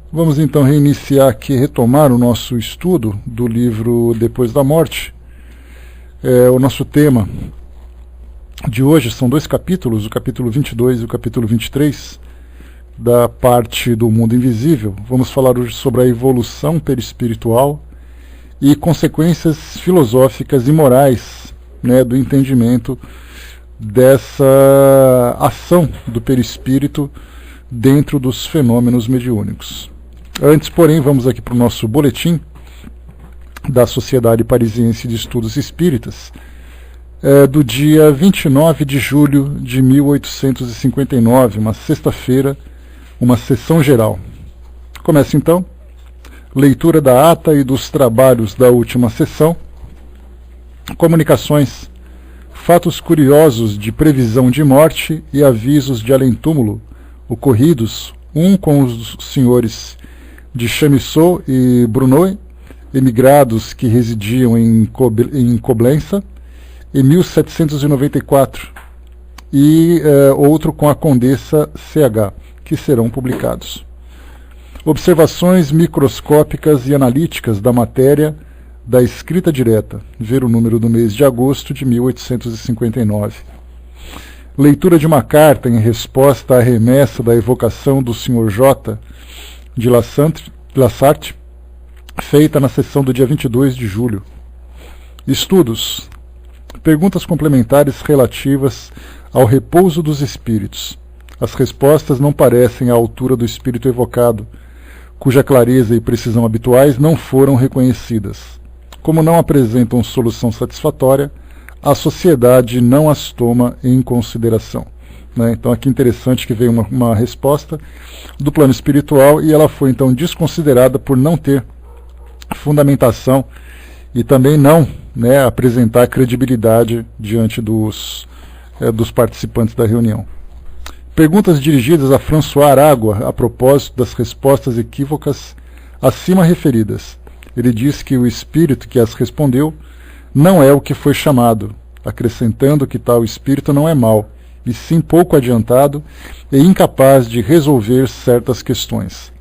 Vamos então reiniciar aqui, retomar o nosso estudo do livro Depois da Morte. O nosso tema de hoje são dois capítulos, o capítulo 22 e o capítulo 23, da parte do mundo invisível. Vamos falar hoje sobre a evolução perispiritual e consequências filosóficas e morais, do entendimento dessa ação do perispírito dentro dos fenômenos mediúnicos. Antes, porém, vamos aqui para o nosso boletim da Sociedade Parisiense de Estudos Espíritas, do dia 29 de julho de 1859, uma sexta-feira, uma sessão geral. Começa então, leitura da ata e dos trabalhos da última sessão, comunicações, fatos curiosos de previsão de morte e avisos de além-túmulo, ocorridos, um com os senhores de Chamisso e Brunoy, emigrados que residiam em Coblença, em 1794, e outro com a Condessa CH, que serão publicados. Observações microscópicas e analíticas da matéria da escrita direta, ver o número do mês de agosto de 1859. Leitura de uma carta em resposta à remessa da evocação do Sr. J. de La Sarthe, feita na sessão do dia 22 de julho. Estudos. Perguntas complementares relativas ao repouso dos espíritos. As respostas não parecem à altura do espírito evocado, cuja clareza e precisão habituais não foram reconhecidas. Como não apresentam solução satisfatória, a sociedade não as toma em consideração. Então aqui interessante que veio uma resposta do plano espiritual e ela foi então desconsiderada por não ter fundamentação e também não apresentar credibilidade diante dos participantes da reunião. Perguntas dirigidas a François Aragua a propósito das respostas equívocas acima referidas. Ele diz que o espírito que as respondeu não é o que foi chamado, acrescentando que tal espírito não é mau, e sim pouco adiantado e incapaz de resolver certas questões.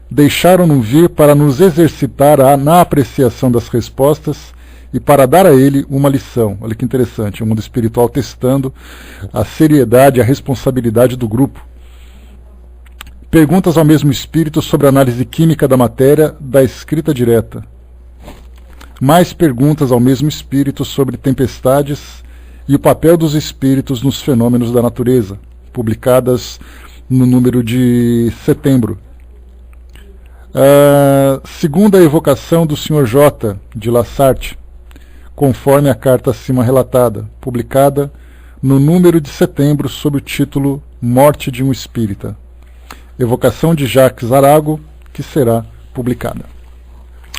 Deixaram-no vir para nos exercitar na apreciação das respostas e para dar a ele uma lição. Olha que interessante, o mundo espiritual testando a seriedade e a responsabilidade do grupo. Perguntas ao mesmo espírito sobre a análise química da matéria da escrita direta. Mais perguntas ao mesmo espírito sobre tempestades e o papel dos espíritos nos fenômenos da natureza, publicadas no número de setembro. Segundo a evocação do Sr. J. de La Sarthe, conforme a carta acima relatada, publicada no número de setembro sob o título Morte de um Espírita. Evocação de Jacques Arago, que será publicada.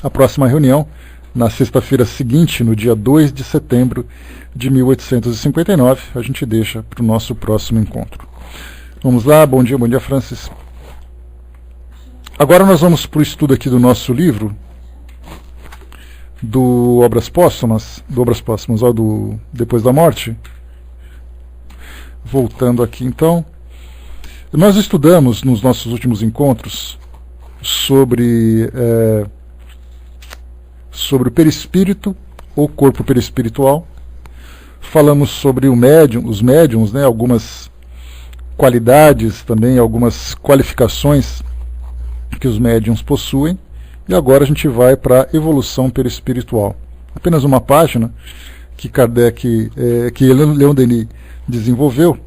A próxima reunião, na sexta-feira seguinte, no dia 2 de setembro de 1859, a gente deixa para o nosso próximo encontro. Vamos lá, bom dia Francis. Agora nós vamos para o estudo aqui do nosso livro, do Obras Póstumas, do Depois da Morte. Voltando aqui então, nós estudamos nos nossos últimos encontros sobre o perispírito, ou corpo perispiritual. Falamos sobre os médiuns, algumas qualidades também, algumas qualificações que os médiuns possuem. E agora a gente vai para a evolução perispiritual. Apenas uma página que Leon Denis desenvolveu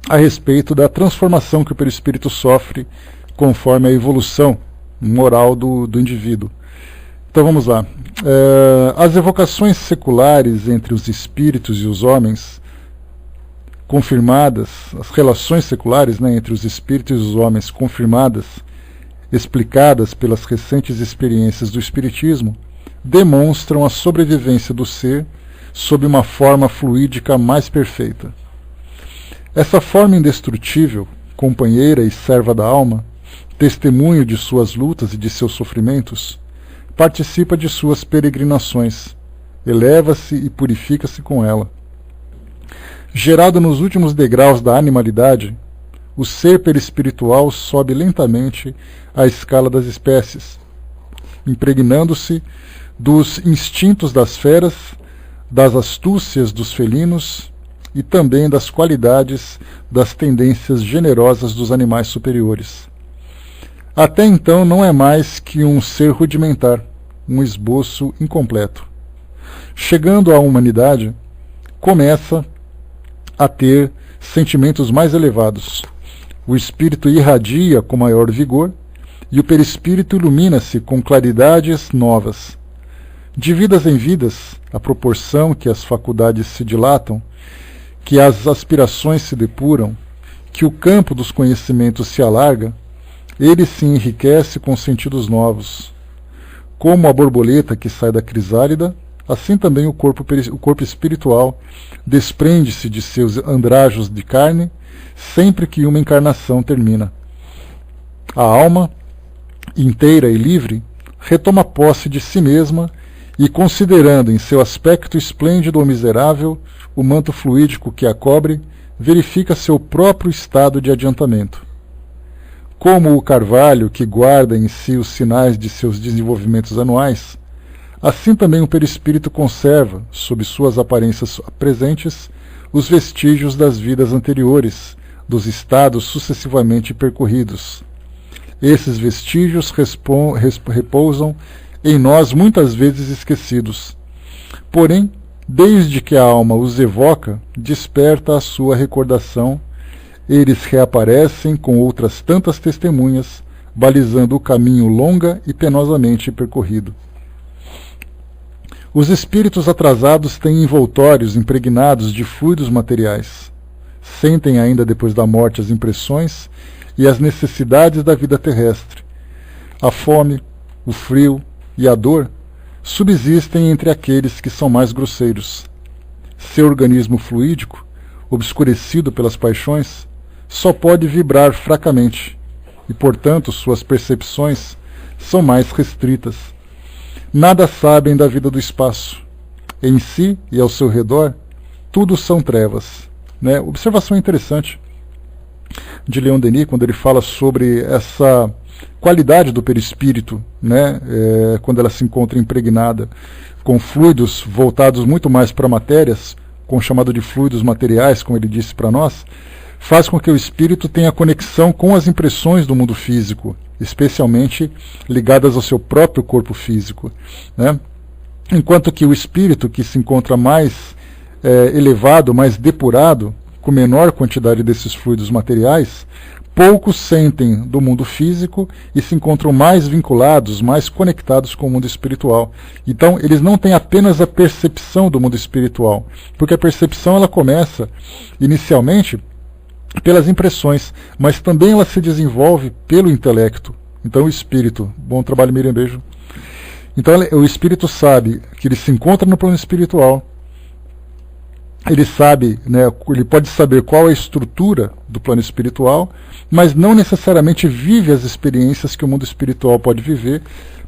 a respeito da transformação que o perispírito sofre conforme a evolução moral do indivíduo. Então vamos lá. As evocações seculares entre os espíritos e os homens, confirmadas, as relações seculares entre os espíritos e os homens confirmadas, explicadas pelas recentes experiências do espiritismo, demonstram a sobrevivência do ser sob uma forma fluídica mais perfeita. Essa forma indestrutível, companheira e serva da alma, testemunho de suas lutas e de seus sofrimentos, participa de suas peregrinações, eleva-se e purifica-se com ela. Gerado nos últimos degraus da animalidade, o ser perispiritual sobe lentamente a escala das espécies, impregnando-se dos instintos das feras, das astúcias dos felinos e também das qualidades das tendências generosas dos animais superiores. Até então não é mais que um ser rudimentar, um esboço incompleto. Chegando à humanidade, começa a ter sentimentos mais elevados. O espírito irradia com maior vigor e o perispírito ilumina-se com claridades novas. De vidas em vidas, à proporção que as faculdades se dilatam, que as aspirações se depuram, que o campo dos conhecimentos se alarga, ele se enriquece com sentidos novos. Como a borboleta que sai da crisálida, assim também o corpo espiritual desprende-se de seus andrajos de carne sempre que uma encarnação termina. A alma, inteira e livre, retoma posse de si mesma e, considerando em seu aspecto esplêndido ou miserável o manto fluídico que a cobre, verifica seu próprio estado de adiantamento. Como o carvalho que guarda em si os sinais de seus desenvolvimentos anuais, assim também o perispírito conserva, sob suas aparências presentes, os vestígios das vidas anteriores, dos estados sucessivamente percorridos. Esses vestígios repousam em nós muitas vezes esquecidos. Porém, desde que a alma os evoca, desperta a sua recordação, eles reaparecem com outras tantas testemunhas, balizando o caminho longa e penosamente percorrido. Os espíritos atrasados têm envoltórios impregnados de fluidos materiais. Sentem ainda depois da morte as impressões e as necessidades da vida terrestre. A fome, o frio e a dor subsistem entre aqueles que são mais grosseiros. Seu organismo fluídico, obscurecido pelas paixões, só pode vibrar fracamente e, portanto, suas percepções são mais restritas. Nada sabem da vida do espaço. Em si e ao seu redor, tudo são trevas. Né? Observação interessante de Leon Denis, quando ele fala sobre essa qualidade do perispírito, né? Quando ela se encontra impregnada com fluidos voltados muito mais para matérias, com o chamado de fluidos materiais, como ele disse para nós, faz com que o espírito tenha conexão com as impressões do mundo físico, especialmente ligadas ao seu próprio corpo físico, né? Enquanto que o espírito, que se encontra mais elevado, mais depurado, com menor quantidade desses fluidos materiais, poucos sentem do mundo físico e se encontram mais vinculados, mais conectados com o mundo espiritual. Então, eles não têm apenas a percepção do mundo espiritual, porque a percepção ela começa inicialmente pelas impressões, mas também ela se desenvolve pelo intelecto. Então o espírito, bom trabalho, Miriam, beijo. Então o espírito sabe que ele se encontra no plano espiritual, ele sabe, né, ele pode saber qual é a estrutura do plano espiritual, mas não necessariamente vive as experiências que o mundo espiritual pode viver,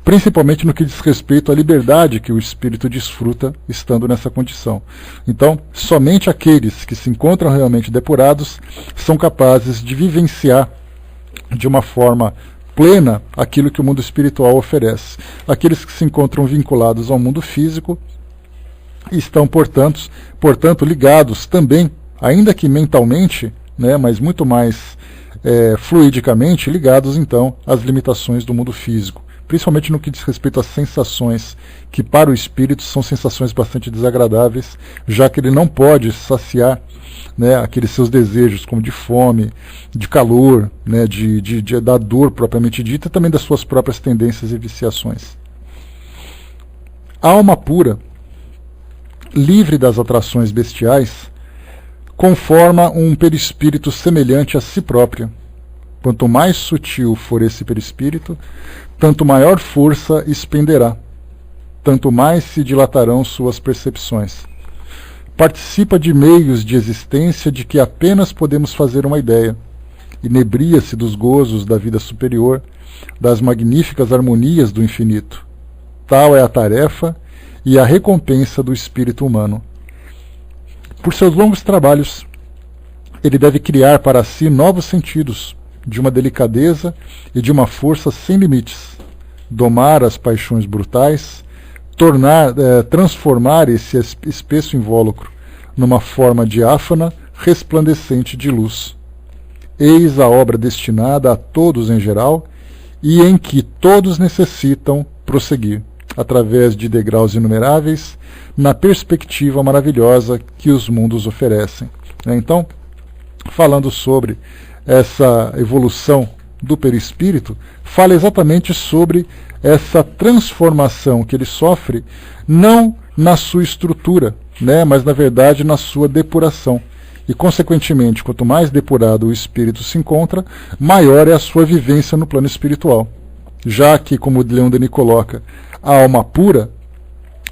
principalmente no que diz respeito à liberdade que o espírito desfruta estando nessa condição. Então, somente aqueles que se encontram realmente depurados são capazes de vivenciar de uma forma plena aquilo que o mundo espiritual oferece. Aqueles que se encontram vinculados ao mundo físico estão, portanto, ligados também, ainda que mentalmente, né, mas muito mais fluidicamente, ligados então às limitações do mundo físico, principalmente no que diz respeito às sensações, que para o espírito são sensações bastante desagradáveis, já que ele não pode saciar, né, aqueles seus desejos, como de fome, de calor, né, da dor propriamente dita, e também das suas próprias tendências e viciações. A alma pura, livre das atrações bestiais, conforma um perispírito semelhante a si própria. Quanto mais sutil for esse perispírito, tanto maior força expenderá, tanto mais se dilatarão suas percepções. Participa de meios de existência de que apenas podemos fazer uma ideia. Inebria-se dos gozos da vida superior, das magníficas harmonias do infinito. Tal é a tarefa e a recompensa do espírito humano. Por seus longos trabalhos, ele deve criar para si novos sentidos, de uma delicadeza e de uma força sem limites, domar as paixões brutais, transformar esse espesso invólucro numa forma diáfana, resplandecente de luz. Eis a obra destinada a todos em geral e em que todos necessitam prosseguir, através de degraus inumeráveis, na perspectiva maravilhosa que os mundos oferecem. Então, falando sobre essa evolução do perispírito, fala exatamente sobre essa transformação que ele sofre, não na sua estrutura, mas na verdade na sua depuração. E, consequentemente, quanto mais depurado o espírito se encontra, maior é a sua vivência no plano espiritual. Já que, como o Leon Denis coloca, a alma pura,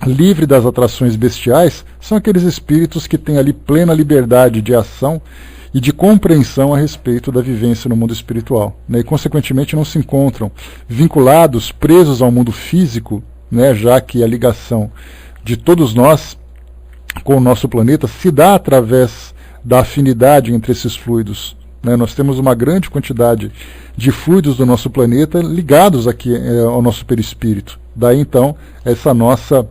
livre das atrações bestiais, são aqueles espíritos que têm ali plena liberdade de ação e de compreensão a respeito da vivência no mundo espiritual, e, consequentemente, não se encontram vinculados, presos ao mundo físico, já que a ligação de todos nós com o nosso planeta se dá através da afinidade entre esses fluidos. Nós temos uma grande quantidade de fluidos do nosso planeta ligados aqui ao nosso perispírito. Daí, então, essa nossa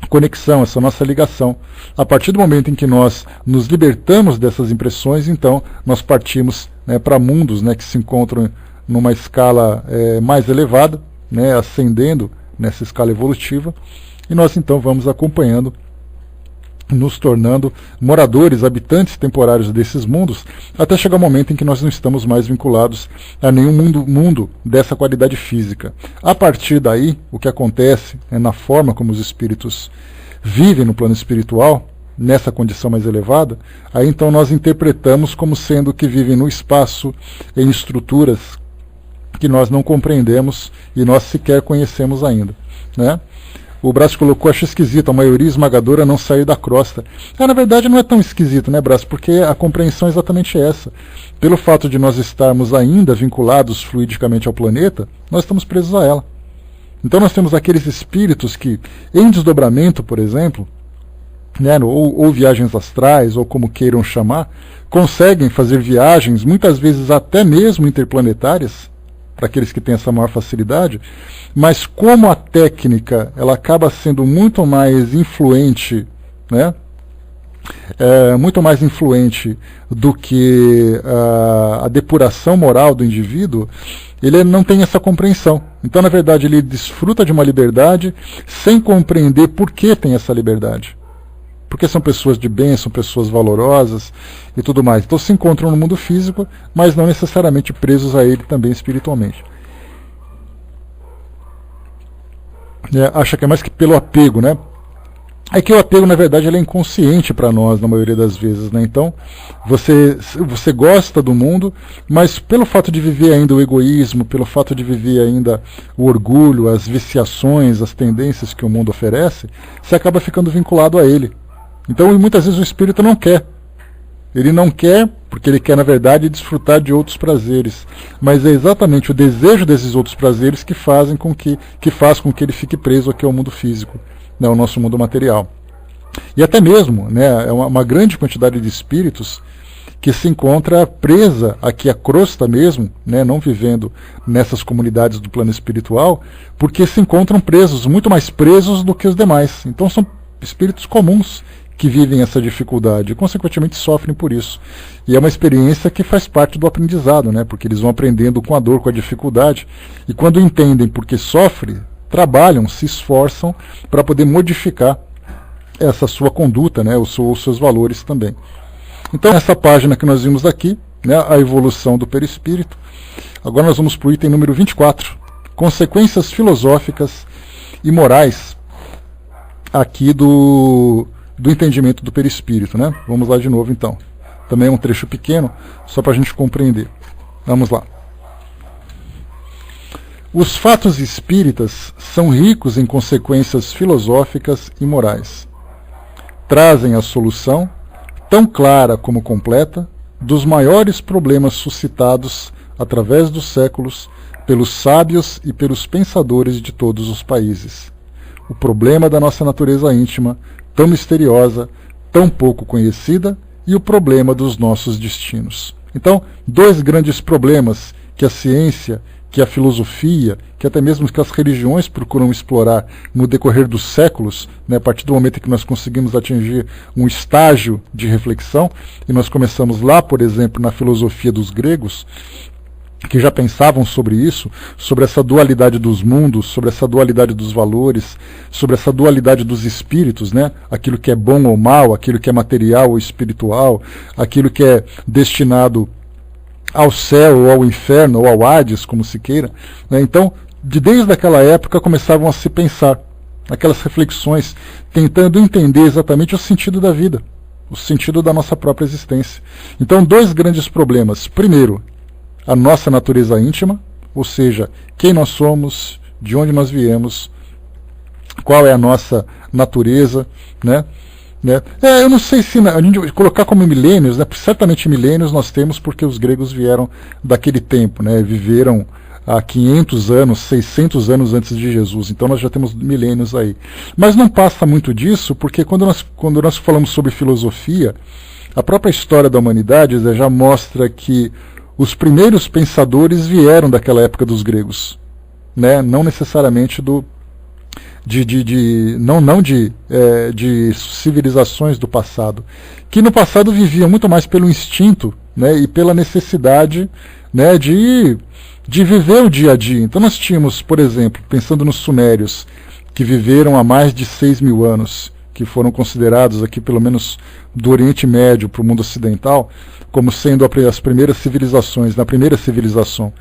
conexão, essa nossa ligação. A partir do momento em que nós nos libertamos dessas impressões, então nós partimos para mundos que se encontram numa escala mais elevada, ascendendo nessa escala evolutiva, e nós então vamos acompanhando, nos tornando moradores, habitantes temporários desses mundos, até chegar o momento em que nós não estamos mais vinculados a nenhum mundo dessa qualidade física. A partir daí, o que acontece na forma como os espíritos vivem no plano espiritual, nessa condição mais elevada, aí então nós interpretamos como sendo que vivem no espaço, em estruturas que nós não compreendemos e nós sequer conhecemos ainda, O Brás colocou, acho esquisito, a maioria esmagadora não sair da crosta. Na verdade não é tão esquisito, Brás? Porque a compreensão é exatamente essa. Pelo fato de nós estarmos ainda vinculados fluidicamente ao planeta, nós estamos presos a ela. Então nós temos aqueles espíritos que, em desdobramento, por exemplo, ou viagens astrais, ou como queiram chamar, conseguem fazer viagens, muitas vezes até mesmo interplanetárias, para aqueles que têm essa maior facilidade, mas como a técnica ela acaba sendo muito mais influente, muito mais influente do que a depuração moral do indivíduo, ele não tem essa compreensão. Então, na verdade, ele desfruta de uma liberdade sem compreender por que tem essa liberdade. Porque são pessoas de bem, são pessoas valorosas e tudo mais. Então se encontram no mundo físico, mas não necessariamente presos a ele também espiritualmente. Acha que é mais que pelo apego, É que o apego, na verdade, ele é inconsciente para nós, na maioria das vezes, Então, você gosta do mundo, mas pelo fato de viver ainda o egoísmo, pelo fato de viver ainda o orgulho, as viciações, as tendências que o mundo oferece, você acaba ficando vinculado a ele. Então, muitas vezes o espírito não quer. Ele não quer, porque ele quer, na verdade, desfrutar de outros prazeres. Mas é exatamente o desejo desses outros prazeres que faz com que ele fique preso aqui ao mundo físico, ao nosso mundo material. E até mesmo, é uma grande quantidade de espíritos que se encontra presa aqui à crosta mesmo, não vivendo nessas comunidades do plano espiritual, porque se encontram presos, muito mais presos do que os demais. Então são espíritos comuns que vivem essa dificuldade e, consequentemente, sofrem por isso. E é uma experiência que faz parte do aprendizado, porque eles vão aprendendo com a dor, com a dificuldade, e quando entendem por que sofrem, trabalham, se esforçam para poder modificar essa sua conduta, os seus valores também. Então, essa página que nós vimos aqui, a evolução do perispírito, agora nós vamos para o item número 24, consequências filosóficas e morais aqui do entendimento do perispírito, Vamos lá de novo, então. Também é um trecho pequeno, só para a gente compreender. Vamos lá. Os fatos espíritas são ricos em consequências filosóficas e morais. Trazem a solução, tão clara como completa, dos maiores problemas suscitados através dos séculos pelos sábios e pelos pensadores de todos os países. O problema da nossa natureza íntima, tão misteriosa, tão pouco conhecida e o problema dos nossos destinos. Então, dois grandes problemas que a ciência, que a filosofia, que até mesmo que as religiões procuram explorar no decorrer dos séculos, né, a partir do momento em que nós conseguimos atingir um estágio de reflexão, e nós começamos lá, por exemplo, na filosofia dos gregos, que já pensavam sobre isso, sobre essa dualidade dos mundos, sobre essa dualidade dos valores, sobre essa dualidade dos espíritos, né? Aquilo que é bom ou mal, aquilo que é material ou espiritual, aquilo que é destinado ao céu ou ao inferno ou ao Hades, como se queira, né? Então, desde aquela época começavam a se pensar aquelas reflexões, tentando entender exatamente o sentido da vida, o sentido da nossa própria existência. Então, dois grandes problemas. Primeiro, a nossa natureza íntima, ou seja, quem nós somos, de onde nós viemos, qual é a nossa natureza, né? Eu não sei se a gente colocar como milênios, né? Certamente milênios nós temos porque os gregos vieram daquele tempo, né? Viveram há 500 anos, 600 anos antes de Jesus, então nós já temos milênios aí. Mas não passa muito disso, porque quando nós falamos sobre filosofia, a própria história da humanidade já mostra que os primeiros pensadores vieram daquela época dos gregos, né? Não necessariamente de civilizações do passado, que no passado viviam muito mais pelo instinto, né? E pela necessidade, né? de viver o dia a dia. Então nós tínhamos, por exemplo, pensando nos sumérios, que viveram há mais de 6.000 anos, que foram considerados aqui, pelo menos do Oriente Médio para o mundo ocidental, como sendo as primeiras civilizações, na primeira civilização.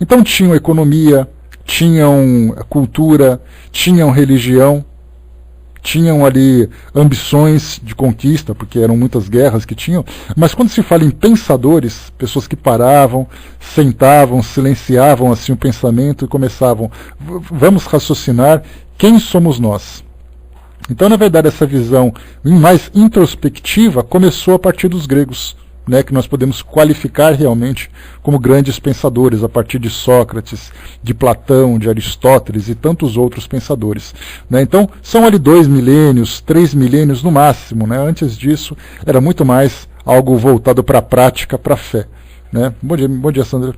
Então tinham economia, tinham cultura, tinham religião, tinham ali ambições de conquista, porque eram muitas guerras que tinham, mas quando se fala em pensadores, pessoas que paravam, sentavam, silenciavam assim o pensamento e começavam, vamos raciocinar quem somos nós. Então, na verdade, essa visão mais introspectiva começou a partir dos gregos, né, que nós podemos qualificar realmente como grandes pensadores, a partir de Sócrates, de Platão, de Aristóteles e tantos outros pensadores, né? Então, são ali 2 milênios, 3 milênios no máximo, né? Antes disso, era muito mais algo voltado para a prática, para a fé, né? Bom dia, Sandra.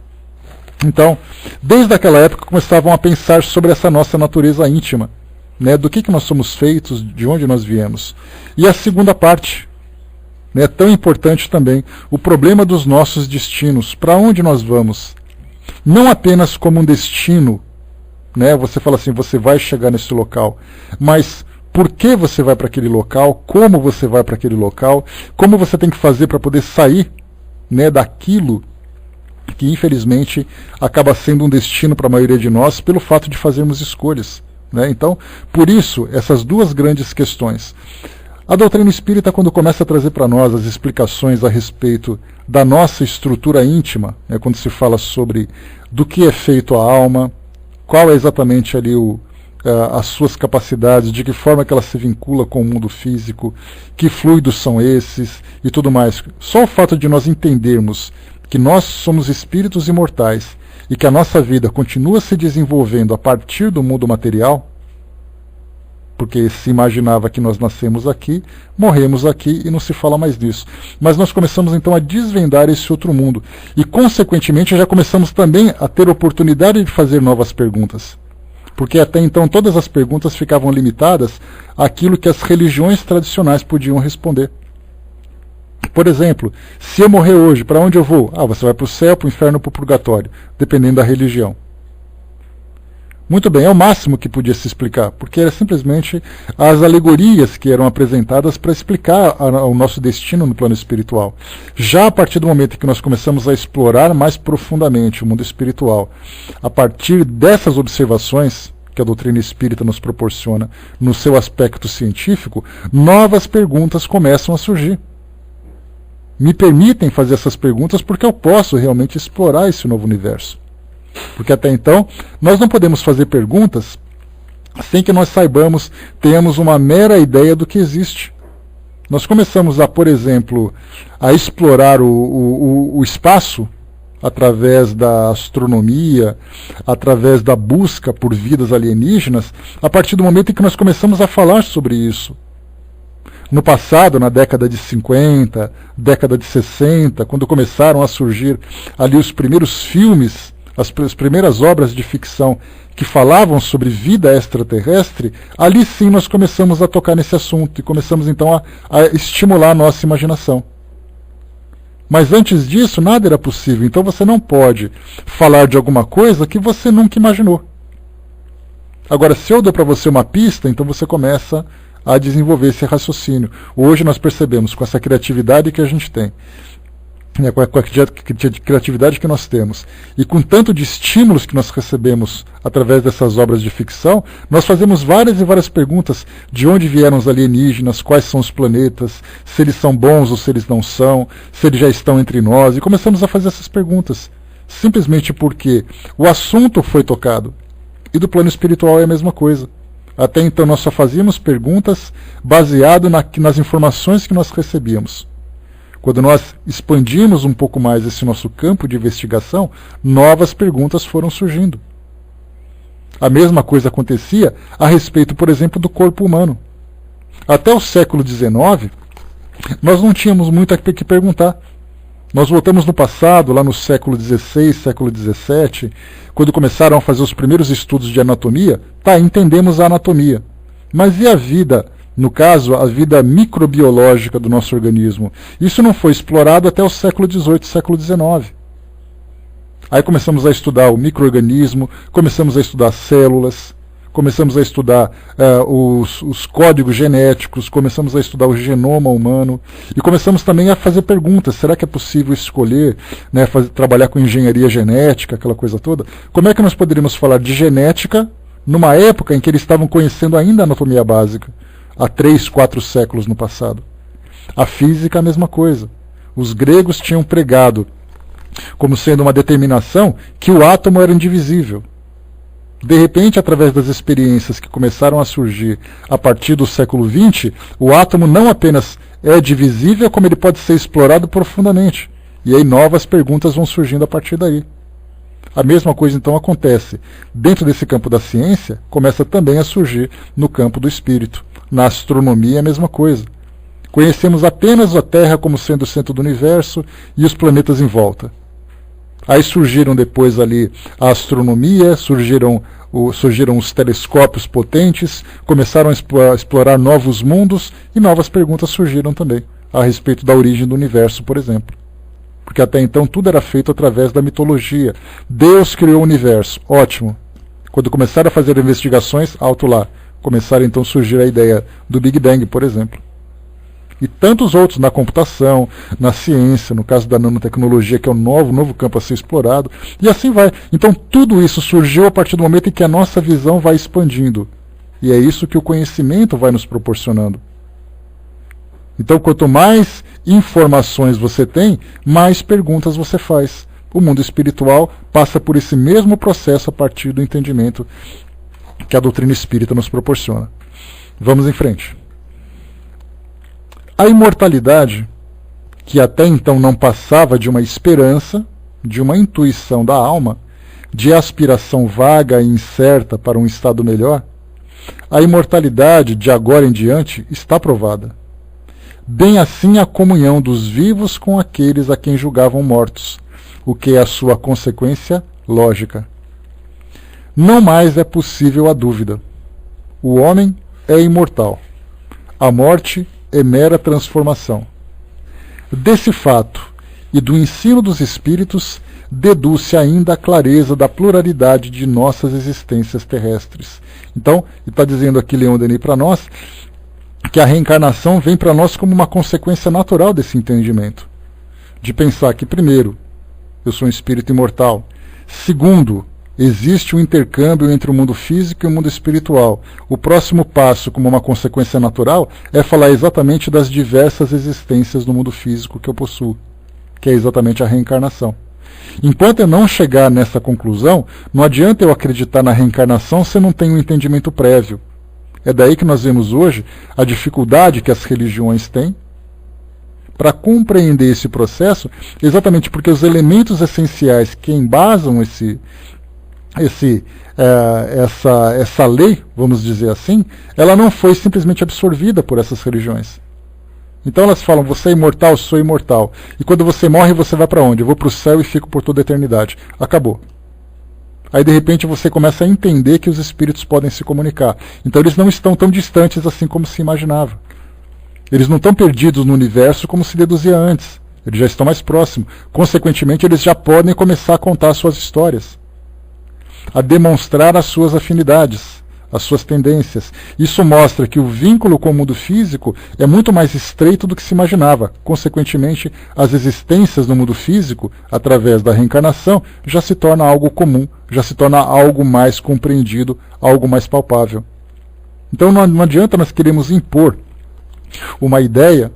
Então, desde aquela época começavam a pensar sobre essa nossa natureza íntima, né, do que nós somos feitos, de onde nós viemos. E a segunda parte, né, tão importante também, o problema dos nossos destinos, para onde nós vamos. Não apenas como um destino, né, você fala assim, você vai chegar nesse local, mas por que você vai para aquele local, como você vai para aquele local, como você tem que fazer para poder sair, né, daquilo que infelizmente acaba sendo um destino para a maioria de nós pelo fato de fazermos escolhas. Né? Então, por isso, essas duas grandes questões. A doutrina espírita, quando começa a trazer para nós as explicações a respeito da nossa estrutura íntima, né, quando se fala sobre do que é feito a alma, qual é exatamente ali as suas capacidades, de que forma que ela se vincula com o mundo físico, que fluidos são esses e tudo mais. Só o fato de nós entendermos que nós somos espíritos imortais e que a nossa vida continua se desenvolvendo a partir do mundo material, porque se imaginava que nós nascemos aqui, morremos aqui e não se fala mais disso. Mas nós começamos então a desvendar esse outro mundo e consequentemente já começamos também a ter oportunidade de fazer novas perguntas. Porque até então todas as perguntas ficavam limitadas àquilo que as religiões tradicionais podiam responder. Por exemplo, se eu morrer hoje, para onde eu vou? Você vai para o céu, para o inferno ou para o purgatório, dependendo da religião. Muito bem, é o máximo que podia se explicar, porque era simplesmente as alegorias que eram apresentadas para explicar o nosso destino no plano espiritual. Já a partir do momento que nós começamos a explorar mais profundamente o mundo espiritual, a partir dessas observações que a doutrina espírita nos proporciona no seu aspecto científico, novas perguntas começam a surgir. Me permitem fazer essas perguntas porque eu posso realmente explorar esse novo universo. Porque até então, nós não podemos fazer perguntas sem que nós saibamos, tenhamos uma mera ideia do que existe. Nós começamos a, por exemplo, a explorar o espaço através da astronomia, através da busca por vidas alienígenas, a partir do momento em que nós começamos a falar sobre isso. no passado, na década de 50, década de 60, quando começaram a surgir ali os primeiros filmes, as primeiras obras de ficção que falavam sobre vida extraterrestre, ali sim nós começamos a tocar nesse assunto e começamos então a estimular a nossa imaginação. Mas antes disso, nada era possível. Então você não pode falar de alguma coisa que você nunca imaginou. Agora, se eu dou para você uma pista, então você começa a desenvolver esse raciocínio. Hoje nós percebemos, com essa criatividade que a gente tem, com a criatividade que nós temos, e com tanto de estímulos que nós recebemos através dessas obras de ficção, nós fazemos várias e várias perguntas: de onde vieram os alienígenas, quais são os planetas, se eles são bons ou se eles não são, se eles já estão entre nós, e começamos a fazer essas perguntas, simplesmente porque o assunto foi tocado. E do plano espiritual é a mesma coisa. Até então nós só fazíamos perguntas baseado nas informações que nós recebíamos. Quando nós expandimos um pouco mais esse nosso campo de investigação, novas perguntas foram surgindo. A mesma coisa acontecia a respeito, por exemplo, do corpo humano. Até o século XIX, nós não tínhamos muito a que perguntar. Nós voltamos no passado, lá no século XVI, século XVII, quando começaram a fazer os primeiros estudos de anatomia, entendemos a anatomia. Mas e a vida? No caso, a vida microbiológica do nosso organismo. Isso não foi explorado até o século XVIII, século XIX. Aí começamos a estudar o micro-organismo, começamos a estudar células, começamos a estudar os códigos genéticos, começamos a estudar o genoma humano, e começamos também a fazer perguntas: será que é possível escolher, trabalhar com engenharia genética, aquela coisa toda? Como é que nós poderíamos falar de genética numa época em que eles estavam conhecendo ainda a anatomia básica? Há 3, 4 séculos no passado. A física, a mesma coisa. Os gregos tinham pregado como sendo uma determinação que o átomo era indivisível. De repente, através das experiências que começaram a surgir a partir do século XX, o átomo não apenas é divisível, como ele pode ser explorado profundamente. E aí novas perguntas vão surgindo a partir daí. A mesma coisa então acontece. Dentro desse campo da ciência, começa também a surgir no campo do espírito. Na astronomia é a mesma coisa. Conhecemos apenas a Terra como sendo o centro do universo e os planetas em volta. Aí surgiram depois ali a astronomia, surgiram os telescópios potentes, começaram a explorar novos mundos e novas perguntas surgiram também a respeito da origem do universo, por exemplo. Porque até então tudo era feito através da mitologia. Deus criou o universo, ótimo. Quando começaram a fazer investigações, alto lá. Começaram então a surgir a ideia do Big Bang, por exemplo. E tantos outros na computação, na ciência, no caso da nanotecnologia, que é um novo campo a ser explorado, e assim vai. Então tudo isso surgiu a partir do momento em que a nossa visão vai expandindo. E é isso que o conhecimento vai nos proporcionando. Então quanto mais informações você tem, mais perguntas você faz. O mundo espiritual passa por esse mesmo processo a partir do entendimento que a doutrina espírita nos proporciona. Vamos em frente. A imortalidade, que até então não passava de uma esperança, de uma intuição da alma, de aspiração vaga e incerta para um estado melhor, a imortalidade de agora em diante está provada. Bem assim a comunhão dos vivos com aqueles a quem julgavam mortos, o que é a sua consequência lógica. Não mais é possível a dúvida. O homem é imortal. A morte é mera transformação. Desse fato e do ensino dos espíritos, deduz-se ainda a clareza da pluralidade de nossas existências terrestres. Então, ele está dizendo aqui, Leon Denis, para nós, que a reencarnação vem para nós como uma consequência natural desse entendimento. De pensar que, primeiro, eu sou um espírito imortal. Segundo, existe um intercâmbio entre o mundo físico e o mundo espiritual. O próximo passo, como uma consequência natural, é falar exatamente das diversas existências no mundo físico que eu possuo, que é exatamente a reencarnação. Enquanto eu não chegar nessa conclusão, não adianta eu acreditar na reencarnação se eu não tenho um entendimento prévio. É daí que nós vemos hoje a dificuldade que as religiões têm para compreender esse processo, exatamente porque os elementos essenciais que embasam essa lei, vamos dizer assim, ela não foi simplesmente absorvida por essas religiões. Então elas falam, você é imortal, sou imortal. E quando você morre, você vai para onde? Eu vou para o céu e fico por toda a eternidade. Acabou. Aí de repente você começa a entender que os espíritos podem se comunicar. Então eles não estão tão distantes assim como se imaginava. Eles não estão perdidos no universo como se deduzia antes. Eles já estão mais próximos. Consequentemente, eles já podem começar a contar suas histórias, a demonstrar as suas afinidades, as suas tendências. Isso mostra que o vínculo com o mundo físico é muito mais estreito do que se imaginava. Consequentemente, as existências no mundo físico, através da reencarnação, já se torna algo comum, já se torna algo mais compreendido, algo mais palpável. Então não adianta nós queremos impor uma ideia,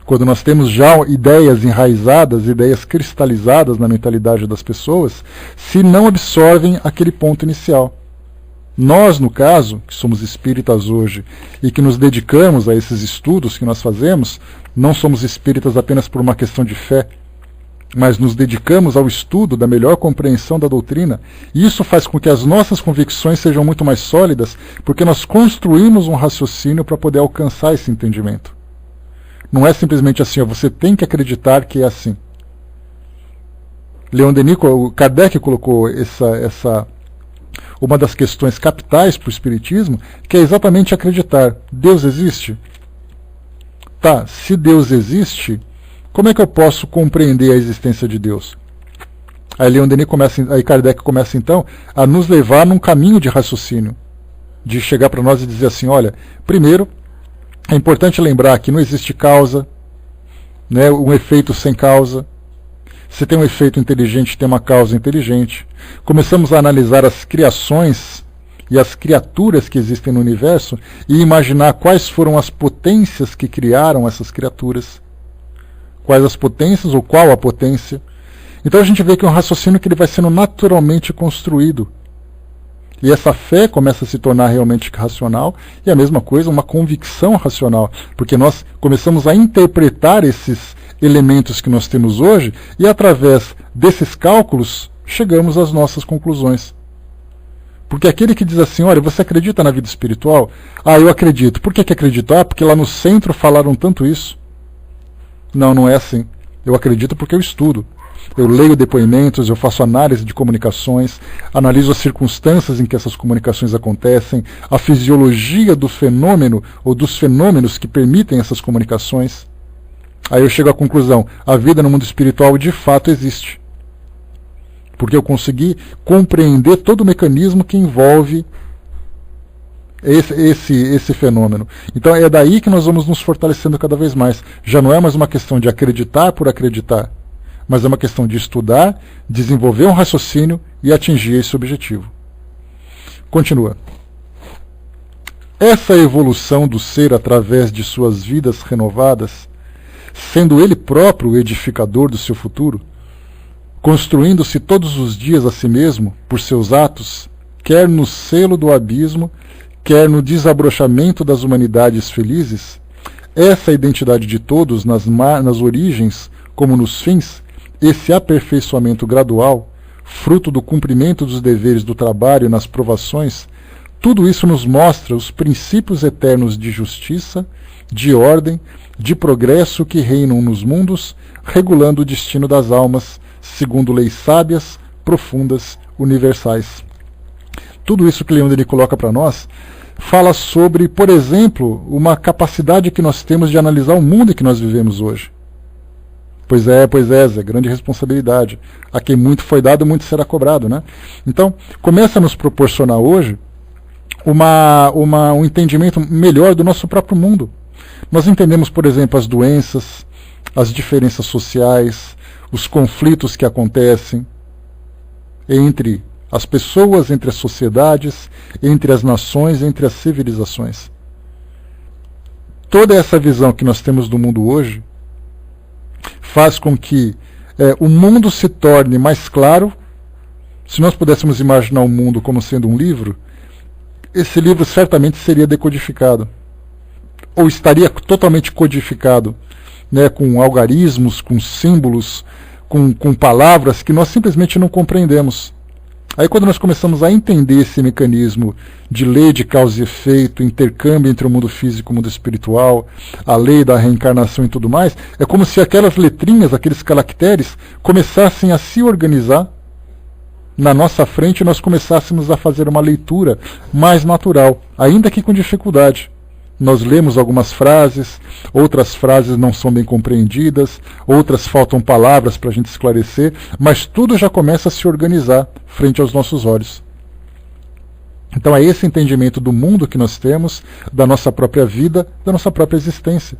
quando nós temos já ideias enraizadas, ideias cristalizadas na mentalidade das pessoas, se não absorvem aquele ponto inicial. Nós, no caso, que somos espíritas hoje e que nos dedicamos a esses estudos que nós fazemos, não somos espíritas apenas por uma questão de fé, mas nos dedicamos ao estudo da melhor compreensão da doutrina, e isso faz com que as nossas convicções sejam muito mais sólidas, porque nós construímos um raciocínio para poder alcançar esse entendimento. Não é simplesmente assim, você tem que acreditar que é assim. Leon Denis, o Kardec colocou uma das questões capitais para o Espiritismo, que é exatamente acreditar. Deus existe? Tá, se Deus existe, como é que eu posso compreender a existência de Deus? Aí Kardec começa então a nos levar num caminho de raciocínio, de chegar para nós e dizer assim, olha, primeiro, é importante lembrar que não existe causa, né, um efeito sem causa. Se tem um efeito inteligente, tem uma causa inteligente. Começamos a analisar as criações e as criaturas que existem no universo e imaginar quais foram as potências que criaram essas criaturas. Quais as potências ou qual a potência. Então a gente vê que é um raciocínio que ele vai sendo naturalmente construído. E essa fé começa a se tornar realmente racional, e a mesma coisa, uma convicção racional, porque nós começamos a interpretar esses elementos que nós temos hoje, e através desses cálculos, chegamos às nossas conclusões. Porque aquele que diz assim, olha, você acredita na vida espiritual? Ah, eu acredito. Por que acredito? Ah, porque lá no centro falaram tanto isso. Não, não é assim. Eu acredito porque eu estudo. Eu leio depoimentos, eu faço análise de comunicações, analiso as circunstâncias em que essas comunicações acontecem, a fisiologia do fenômeno ou dos fenômenos que permitem essas comunicações. Aí eu chego à conclusão, a vida no mundo espiritual de fato existe. Porque eu consegui compreender todo o mecanismo que envolve esse fenômeno. Então é daí que nós vamos nos fortalecendo cada vez mais. Já não é mais uma questão de acreditar por acreditar, mas é uma questão de estudar, desenvolver um raciocínio e atingir esse objetivo. Continua. Essa evolução do ser através de suas vidas renovadas, sendo ele próprio o edificador do seu futuro, construindo-se todos os dias a si mesmo por seus atos, quer no selo do abismo, quer no desabrochamento das humanidades felizes, essa identidade de todos nas origens como nos fins, esse aperfeiçoamento gradual, fruto do cumprimento dos deveres do trabalho nas provações, tudo isso nos mostra os princípios eternos de justiça, de ordem, de progresso que reinam nos mundos, regulando o destino das almas, segundo leis sábias, profundas, universais. Tudo isso que Leon Denis coloca para nós fala sobre, por exemplo, uma capacidade que nós temos de analisar o mundo em que nós vivemos hoje. Pois é, Zé, grande responsabilidade. A quem muito foi dado, muito será cobrado, né? Então, começa a nos proporcionar hoje um entendimento melhor do nosso próprio mundo. Nós entendemos, por exemplo, as doenças, as diferenças sociais, os conflitos que acontecem entre as pessoas, entre as sociedades, entre as nações, entre as civilizações. Toda essa visão que nós temos do mundo hoje faz com que o mundo se torne mais claro. Se nós pudéssemos imaginar o mundo como sendo um livro, esse livro certamente seria decodificado, ou estaria totalmente codificado, né, com algarismos, com símbolos, com palavras que nós simplesmente não compreendemos. Aí quando nós começamos a entender esse mecanismo de lei de causa e efeito, intercâmbio entre o mundo físico e o mundo espiritual, a lei da reencarnação e tudo mais, é como se aquelas letrinhas, aqueles caracteres, começassem a se organizar na nossa frente e nós começássemos a fazer uma leitura mais natural, ainda que com dificuldade. Nós lemos algumas frases, outras frases não são bem compreendidas, outras faltam palavras para a gente esclarecer, mas tudo já começa a se organizar frente aos nossos olhos. Então é esse entendimento do mundo que nós temos, da nossa própria vida, da nossa própria existência.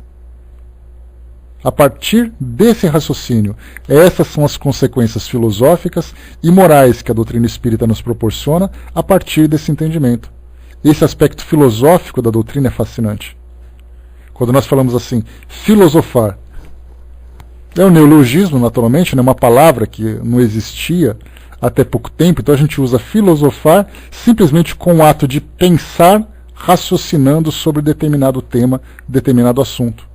A partir desse raciocínio, essas são as consequências filosóficas e morais que a doutrina espírita nos proporciona a partir desse entendimento. Esse aspecto filosófico da doutrina é fascinante. Quando nós falamos assim, filosofar, é um neologismo, naturalmente, né, uma palavra que não existia até pouco tempo, então a gente usa filosofar simplesmente com o ato de pensar, raciocinando sobre determinado tema, determinado assunto.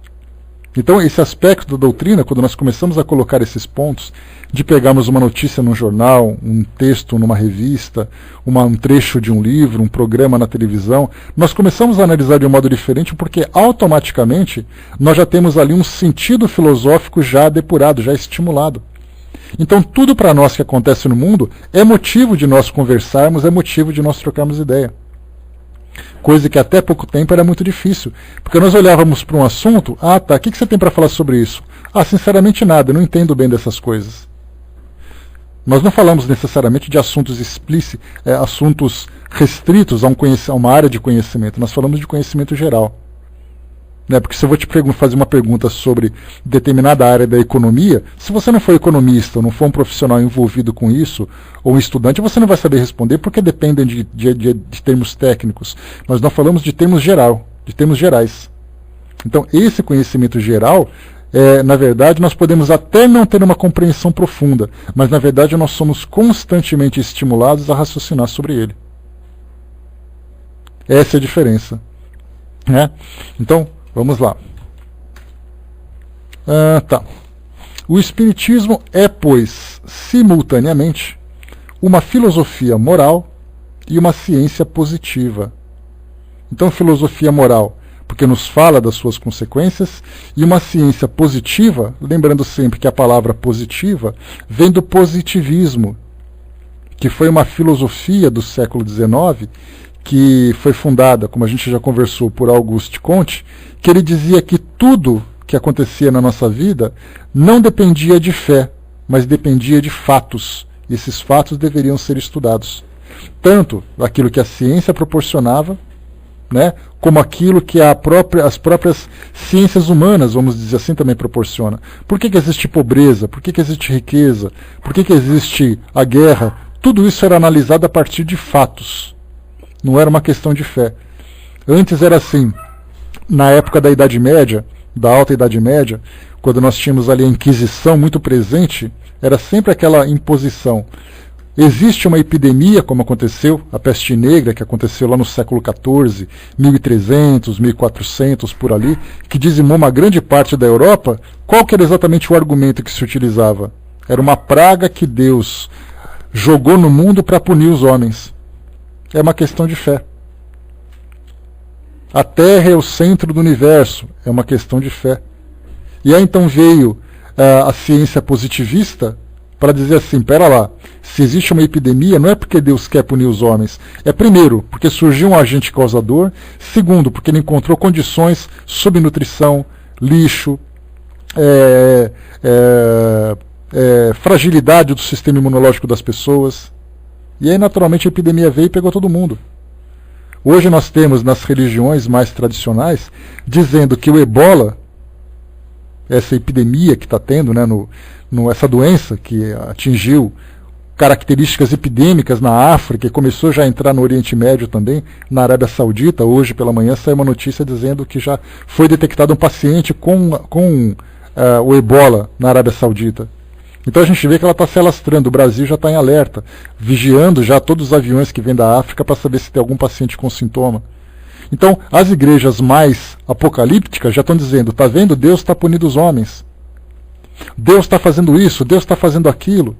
Então, esse aspecto da doutrina, quando nós começamos a colocar esses pontos, de pegarmos uma notícia num jornal, um texto numa revista, um trecho de um livro, um programa na televisão, nós começamos a analisar de um modo diferente porque automaticamente nós já temos ali um sentido filosófico já depurado, já estimulado. Então, tudo para nós que acontece no mundo é motivo de nós conversarmos, é motivo de nós trocarmos ideia. Coisa que até pouco tempo era muito difícil, porque nós olhávamos para um assunto, o que você tem para falar sobre isso? Sinceramente nada, eu não entendo bem dessas coisas. Nós não falamos necessariamente de assuntos explícitos, assuntos restritos a uma área de conhecimento, nós falamos de conhecimento geral. Porque se eu vou te fazer uma pergunta sobre determinada área da economia, se você não for economista, ou não for um profissional envolvido com isso, ou um estudante, você não vai saber responder porque dependem de termos técnicos. Nós não falamos de termos gerais. Então, esse conhecimento geral, na verdade, nós podemos até não ter uma compreensão profunda, mas na verdade nós somos constantemente estimulados a raciocinar sobre ele. Essa é a diferença. Então, vamos lá. O Espiritismo é, pois, simultaneamente, uma filosofia moral e uma ciência positiva. Então, filosofia moral, porque nos fala das suas consequências, e uma ciência positiva, lembrando sempre que a palavra positiva vem do positivismo, que foi uma filosofia do século XIX, que foi fundada, como a gente já conversou, por Auguste Comte, que ele dizia que tudo que acontecia na nossa vida não dependia de fé, mas dependia de fatos. E esses fatos deveriam ser estudados. Tanto aquilo que a ciência proporcionava, como aquilo que as próprias ciências humanas, vamos dizer assim, também proporcionam. Por que existe pobreza? Por que existe riqueza? Por que existe a guerra? Tudo isso era analisado a partir de fatos. Não era uma questão de fé. Antes era assim, na época da Idade Média, da Alta Idade Média, quando nós tínhamos ali a Inquisição muito presente, era sempre aquela imposição. Existe uma epidemia, como aconteceu, a peste negra, que aconteceu lá no século XIV, 1300, 1400, por ali, que dizimou uma grande parte da Europa. Qual que era exatamente o argumento que se utilizava? Era uma praga que Deus jogou no mundo para punir os homens. É uma questão de fé. A Terra é o centro do universo. É uma questão de fé. E aí então veio a ciência positivista para dizer assim, pera lá, se existe uma epidemia, não é porque Deus quer punir os homens. É primeiro, porque surgiu um agente causador. Segundo, porque ele encontrou condições, subnutrição, lixo, fragilidade do sistema imunológico das pessoas. E aí, naturalmente, a epidemia veio e pegou todo mundo. Hoje nós temos nas religiões mais tradicionais dizendo que o ebola, essa epidemia que está tendo, essa doença que atingiu características epidêmicas na África e começou já a entrar no Oriente Médio também, na Arábia Saudita. Hoje pela manhã saiu uma notícia dizendo que já foi detectado um paciente com o ebola na Arábia Saudita. Então a gente vê que ela está se alastrando, o Brasil já está em alerta, vigiando já todos os aviões que vêm da África para saber se tem algum paciente com sintoma. Então as igrejas mais apocalípticas já estão dizendo, está vendo, Deus está punindo os homens. Deus está fazendo isso, Deus está fazendo aquilo.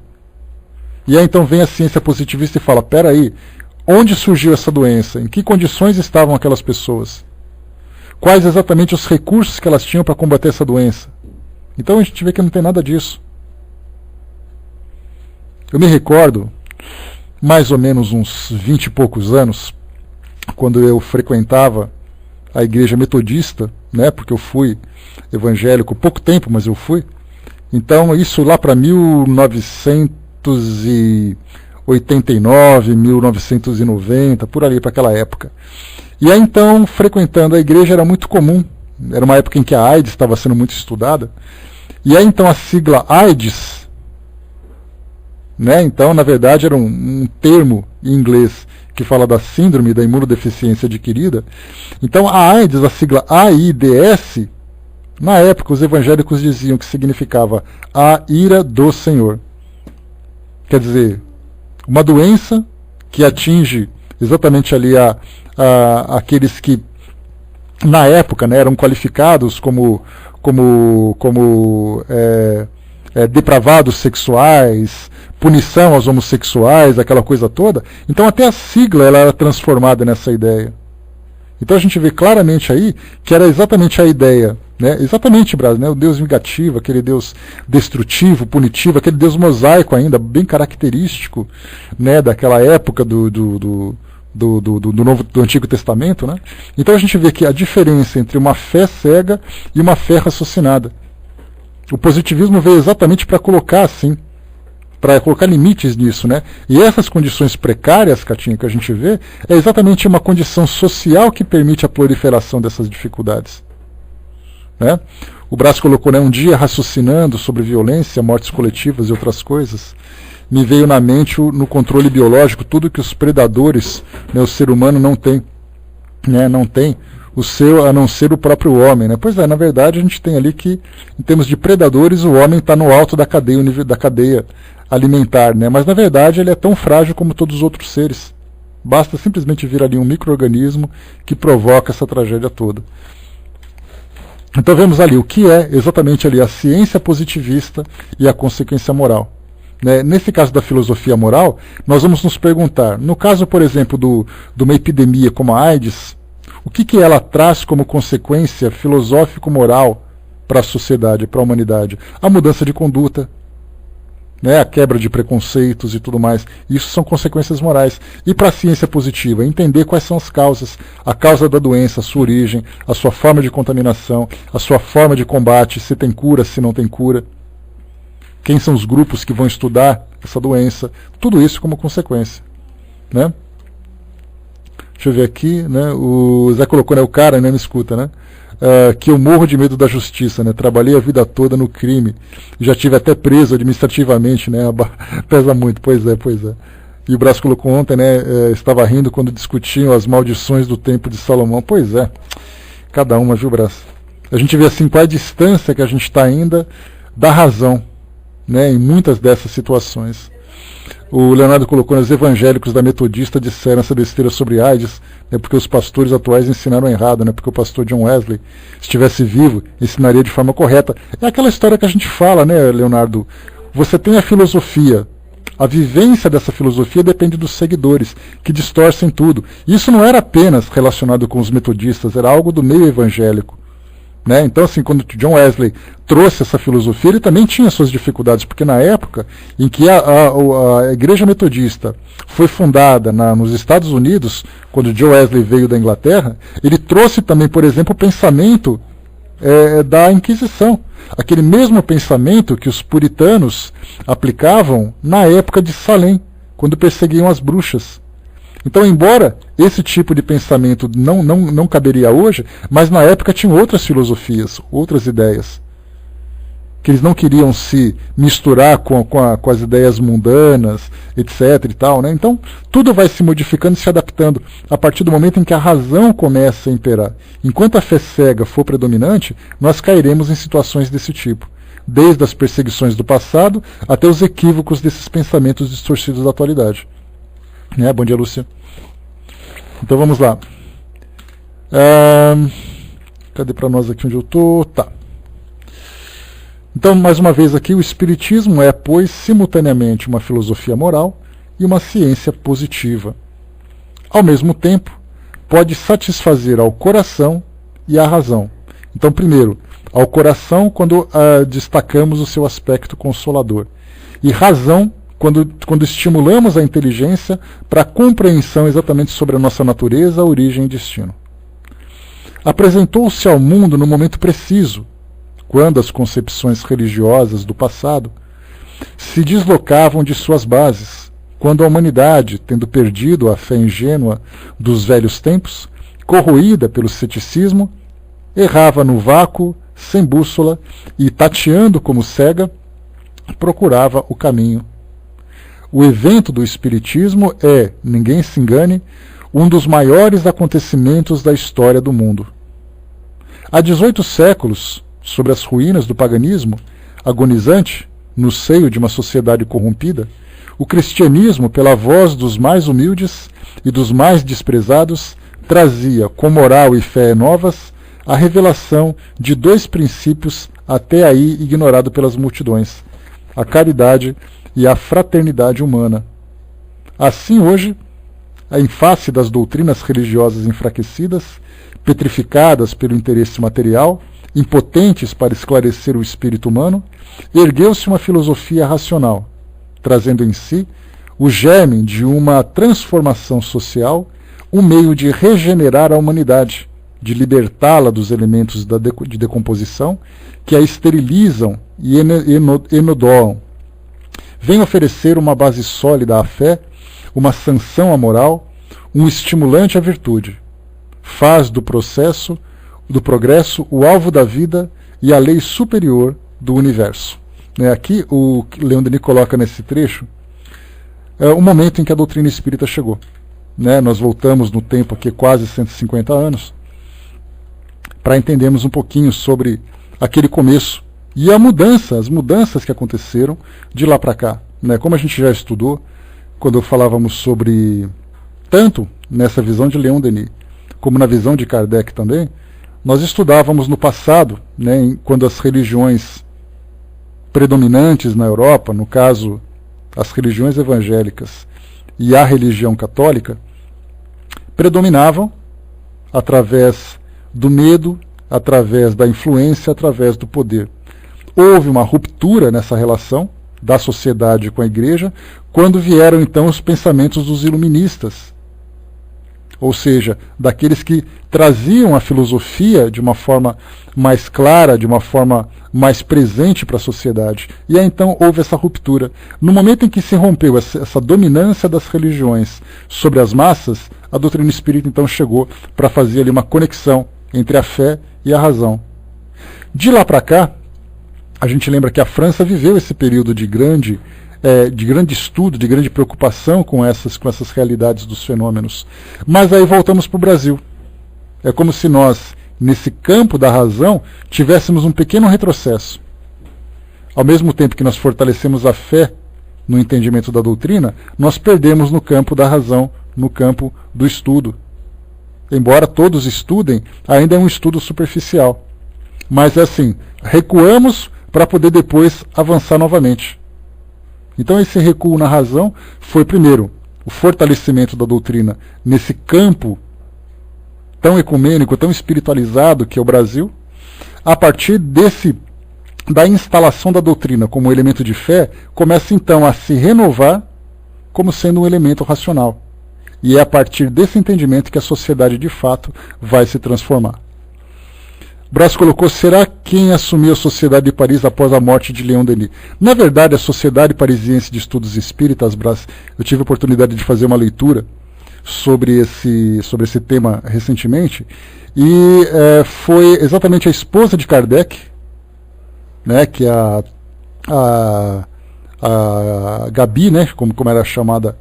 E aí então vem a ciência positivista e fala, peraí, onde surgiu essa doença? Em que condições estavam aquelas pessoas? Quais exatamente os recursos que elas tinham para combater essa doença? Então a gente vê que não tem nada disso. Eu me recordo, mais ou menos uns 20 e poucos anos, quando eu frequentava a igreja metodista, né, porque eu fui evangélico pouco tempo, mas eu fui. Então isso lá para 1989, 1990, por ali, para aquela época. E aí então, frequentando a igreja era muito comum, era uma época em que a AIDS estava sendo muito estudada, e aí então a sigla AIDS, né, então na verdade era um termo em inglês que fala da síndrome da imunodeficiência adquirida. Então a AIDS, a sigla AIDS, na época os evangélicos diziam que significava a ira do Senhor. Quer dizer, uma doença que atinge exatamente ali aqueles que na época, né, eram qualificados como depravados sexuais, punição aos homossexuais, aquela coisa toda. Então até a sigla ela era transformada nessa ideia. Então a gente vê claramente aí que era exatamente a ideia, né, exatamente, Brás, né, o Deus vingativo, aquele Deus destrutivo, punitivo, aquele Deus mosaico ainda, bem característico, né, daquela época do Antigo Testamento, né? Então a gente vê que a diferença entre uma fé cega e uma fé raciocinada. O positivismo veio exatamente para colocar assim, para colocar limites nisso, né? E essas condições precárias, Catinha, que a gente vê, é exatamente uma condição social que permite a proliferação dessas dificuldades, né? O Brás colocou, né, um dia raciocinando sobre violência, mortes coletivas e outras coisas, me veio na mente no controle biológico tudo que os predadores, né, o ser humano não tem, né, não tem o seu, a não ser o próprio homem, né? Pois é, na verdade a gente tem ali que, em termos de predadores, o homem está no alto da cadeia alimentar, né? Mas na verdade ele é tão frágil como todos os outros seres. Basta simplesmente vir ali um micro-organismo que provoca essa tragédia toda. Então vemos ali o que é exatamente ali a ciência positivista e a consequência moral. Nesse caso da filosofia moral, nós vamos nos perguntar, no caso, por exemplo, de uma epidemia como a AIDS, o que ela traz como consequência filosófico-moral para a sociedade, para a humanidade? A mudança de conduta, né, a quebra de preconceitos e tudo mais. Isso são consequências morais. E para a ciência positiva, entender quais são as causas, a causa da doença, a sua origem, a sua forma de contaminação, a sua forma de combate, se tem cura, se não tem cura. Quem são os grupos que vão estudar essa doença, tudo isso como consequência, né? Deixa eu ver aqui, né? O Zé colocou, né, o cara, né, me escuta, né? Que eu morro de medo da justiça, né? Trabalhei a vida toda no crime, já tive até preso administrativamente, né? Pesa muito, pois é. E o Brás colocou ontem, né? Estava rindo quando discutiam as maldições do tempo de Salomão. Pois é, cada uma, viu, Brás? A gente vê assim qual é a distância que a gente está ainda da razão, né, em muitas dessas situações. O Leonardo colocou, os evangélicos da Metodista disseram essa besteira sobre AIDS, né, porque os pastores atuais ensinaram errado, né, porque o pastor John Wesley, se estivesse vivo, ensinaria de forma correta. É aquela história que a gente fala, né, Leonardo? Você tem a filosofia, a vivência dessa filosofia depende dos seguidores, que distorcem tudo. Isso não era apenas relacionado com os metodistas, era algo do meio evangélico. Né? Então, assim, quando John Wesley trouxe essa filosofia, ele também tinha suas dificuldades, porque na época em que a Igreja Metodista foi fundada nos Estados Unidos, quando John Wesley veio da Inglaterra, ele trouxe também, por exemplo, o pensamento da Inquisição. Aquele mesmo pensamento que os puritanos aplicavam na época de Salem, quando perseguiam as bruxas. Então, embora esse tipo de pensamento não caberia hoje, mas na época tinham outras filosofias, outras ideias, que eles não queriam se misturar com as ideias mundanas, etc. e tal, né? Então, tudo vai se modificando e se adaptando a partir do momento em que a razão começa a imperar. Enquanto a fé cega for predominante, nós cairemos em situações desse tipo, desde as perseguições do passado até os equívocos desses pensamentos distorcidos da atualidade. Bom dia, Lúcia. Então vamos lá. Cadê para nós aqui onde eu estou? Tá. Então, mais uma vez aqui, o Espiritismo é, pois, simultaneamente uma filosofia moral e uma ciência positiva. Ao mesmo tempo, pode satisfazer ao coração e à razão. Então, primeiro, ao coração quando destacamos o seu aspecto consolador. E razão quando estimulamos a inteligência para a compreensão exatamente sobre a nossa natureza, origem e destino. Apresentou-se ao mundo no momento preciso, quando as concepções religiosas do passado se deslocavam de suas bases, quando a humanidade, tendo perdido a fé ingênua dos velhos tempos, corroída pelo ceticismo, errava no vácuo, sem bússola e, tateando como cega, procurava o caminho. O evento do Espiritismo é, ninguém se engane, um dos maiores acontecimentos da história do mundo. Há 18 séculos, sobre as ruínas do paganismo, agonizante, no seio de uma sociedade corrompida, o cristianismo, pela voz dos mais humildes e dos mais desprezados, trazia, com moral e fé novas, a revelação de dois princípios até aí ignorados pelas multidões, a caridade e a fraternidade humana. Assim, hoje, em face das doutrinas religiosas enfraquecidas, petrificadas pelo interesse material, impotentes para esclarecer o espírito humano, ergueu-se uma filosofia racional, trazendo em si o germe de uma transformação social, um meio de regenerar a humanidade, de libertá-la dos elementos de decomposição que a esterilizam e enodoam. Vem oferecer uma base sólida à fé, uma sanção à moral, um estimulante à virtude. Faz do progresso, o alvo da vida e a lei superior do universo. Aqui o Leon Denis coloca nesse trecho o momento em que a doutrina espírita chegou. Nós voltamos no tempo aqui quase 150 anos para entendermos um pouquinho sobre aquele começo e as mudanças que aconteceram de lá para cá. Como a gente já estudou, quando falávamos sobre, tanto nessa visão de Leon Denis, como na visão de Kardec também, nós estudávamos no passado, quando as religiões predominantes na Europa, no caso, as religiões evangélicas e a religião católica, predominavam através do medo, através da influência, através do poder. Houve uma ruptura nessa relação da sociedade com a igreja, quando vieram então os pensamentos dos iluministas, ou seja, daqueles que traziam a filosofia de uma forma mais clara, de uma forma mais presente para a sociedade. E aí então houve essa ruptura. No momento em que se rompeu essa dominância das religiões sobre as massas, a doutrina espírita então chegou para fazer ali uma conexão entre a fé e a razão. De lá para cá, a gente lembra que a França viveu esse período de grande estudo, de grande preocupação com essas realidades dos fenômenos. Mas aí voltamos para o Brasil. É como se nós, nesse campo da razão, tivéssemos um pequeno retrocesso. Ao mesmo tempo que nós fortalecemos a fé no entendimento da doutrina, nós perdemos no campo da razão, no campo do estudo. Embora todos estudem, ainda é um estudo superficial. Mas é assim, recuamos para poder depois avançar novamente. Então esse recuo na razão foi, primeiro, o fortalecimento da doutrina nesse campo tão ecumênico, tão espiritualizado que é o Brasil. A partir da instalação da doutrina como elemento de fé, começa então a se renovar como sendo um elemento racional. E é a partir desse entendimento que a sociedade de fato vai se transformar. Braz colocou, será quem assumiu a Sociedade de Paris após a morte de Leon Denis? Na verdade, a Sociedade Parisiense de Estudos Espíritas, Braz, eu tive a oportunidade de fazer uma leitura sobre esse tema recentemente, e foi exatamente a esposa de Kardec, que é a Gabi, como era chamada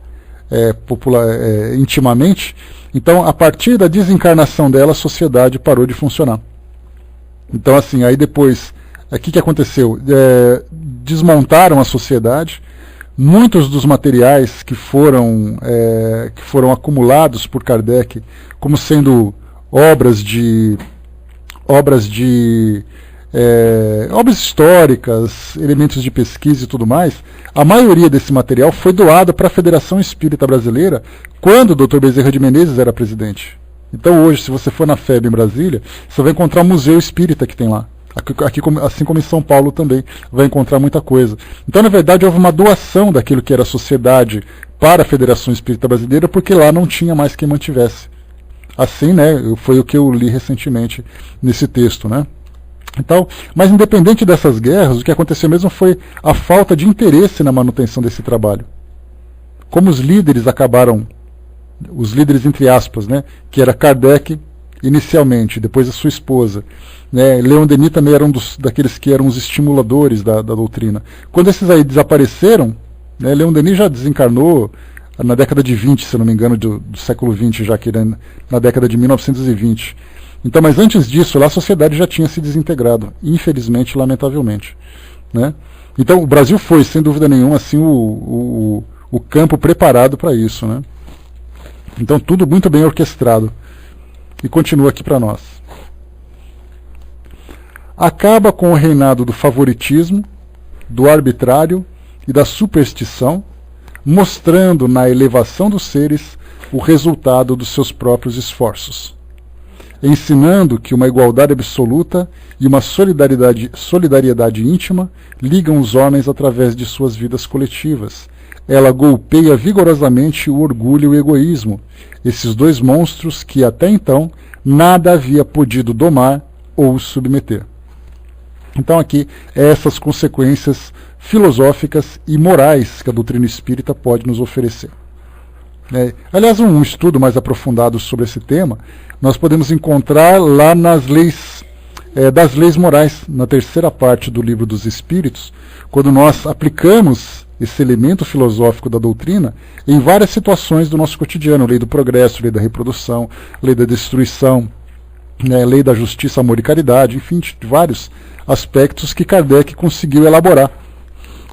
intimamente. Então, a partir da desencarnação dela, a sociedade parou de funcionar. Então, assim, aí depois, o que aconteceu? Desmontaram a sociedade, muitos dos materiais que foram acumulados por Kardec como sendo obras de obras históricas, elementos de pesquisa e tudo mais, a maioria desse material foi doado para a Federação Espírita Brasileira quando o Dr. Bezerra de Menezes era presidente. Então hoje, se você for na FEB em Brasília, você vai encontrar o Museu Espírita que tem lá. Aqui, assim como em São Paulo também, vai encontrar muita coisa. Então, na verdade, houve uma doação daquilo que era a sociedade para a Federação Espírita Brasileira, porque lá não tinha mais quem mantivesse. Assim, né, foi o que eu li recentemente nesse texto, né? Então, mas independente dessas guerras, o que aconteceu mesmo foi a falta de interesse na manutenção desse trabalho. Como os líderes acabaram, os líderes entre aspas, né, que era Kardec inicialmente, depois a sua esposa, né, Leon Denis também era daqueles que eram os estimuladores da doutrina. Quando esses aí desapareceram, né, Leon Denis já desencarnou na década de 20, se não me engano, do século 20, já que era na década de 1920. Então, mas antes disso, lá a sociedade já tinha se desintegrado, infelizmente, lamentavelmente, né? Então, o Brasil foi, sem dúvida nenhuma, assim, o campo preparado para isso, né? Então, tudo muito bem orquestrado. E continua aqui para nós. Acaba com o reinado do favoritismo, do arbitrário e da superstição, mostrando na elevação dos seres o resultado dos seus próprios esforços, ensinando que uma igualdade absoluta e uma solidariedade íntima ligam os homens através de suas vidas coletivas. Ela golpeia vigorosamente o orgulho e o egoísmo, esses dois monstros que até então nada havia podido domar ou submeter. Então aqui, essas consequências filosóficas e morais que a doutrina espírita pode nos oferecer. Aliás, um estudo mais aprofundado sobre esse tema, nós podemos encontrar lá nas leis, das leis morais, na terceira parte do Livro dos Espíritos, quando nós aplicamos esse elemento filosófico da doutrina em várias situações do nosso cotidiano, lei do progresso, lei da reprodução, lei da destruição, né, lei da justiça, amor e caridade, enfim, de vários aspectos que Kardec conseguiu elaborar.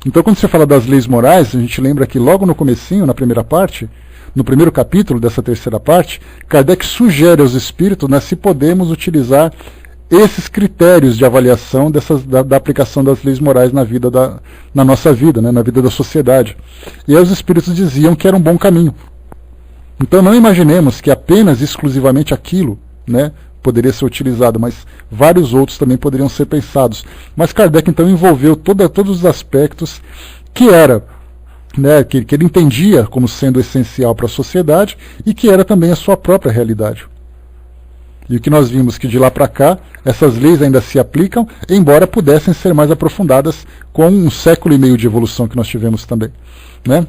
Então, quando você fala das leis morais, a gente lembra que logo no comecinho, na primeira parte, no primeiro capítulo dessa terceira parte, Kardec sugere aos espíritos, né, se podemos utilizar esses critérios de avaliação da aplicação das leis morais na nossa vida, né, na vida da sociedade. E aí os espíritos diziam que era um bom caminho. Então não imaginemos que apenas, exclusivamente aquilo, né, poderia ser utilizado, mas vários outros também poderiam ser pensados. Mas Kardec então envolveu todos os aspectos que era, né, que ele entendia como sendo essencial para a sociedade e que era também a sua própria realidade. E o que nós vimos que de lá para cá, essas leis ainda se aplicam, embora pudessem ser mais aprofundadas com um século e meio de evolução que nós tivemos também, né?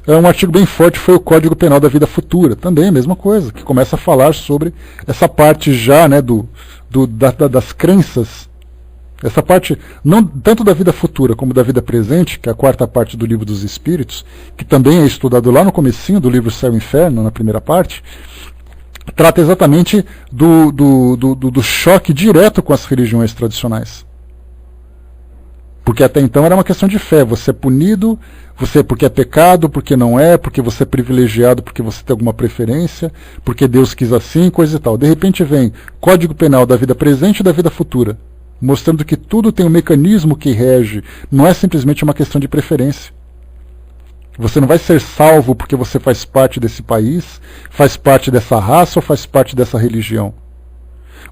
Um artigo bem forte foi o Código Penal da Vida Futura, também a mesma coisa, que começa a falar sobre essa parte já, né, das crenças, essa parte não tanto da vida futura como da vida presente, que é a quarta parte do Livro dos Espíritos, que também é estudado lá no comecinho do livro Céu e Inferno, na primeira parte, trata exatamente do choque direto com as religiões tradicionais. Porque até então era uma questão de fé. Você é punido, você porque é pecado, porque não é, porque você é privilegiado, porque você tem alguma preferência, porque Deus quis assim, coisa e tal. De repente vem Código Penal da vida presente e da vida futura, mostrando que tudo tem um mecanismo que rege, não é simplesmente uma questão de preferência. Você não vai ser salvo porque você faz parte desse país, faz parte dessa raça ou faz parte dessa religião.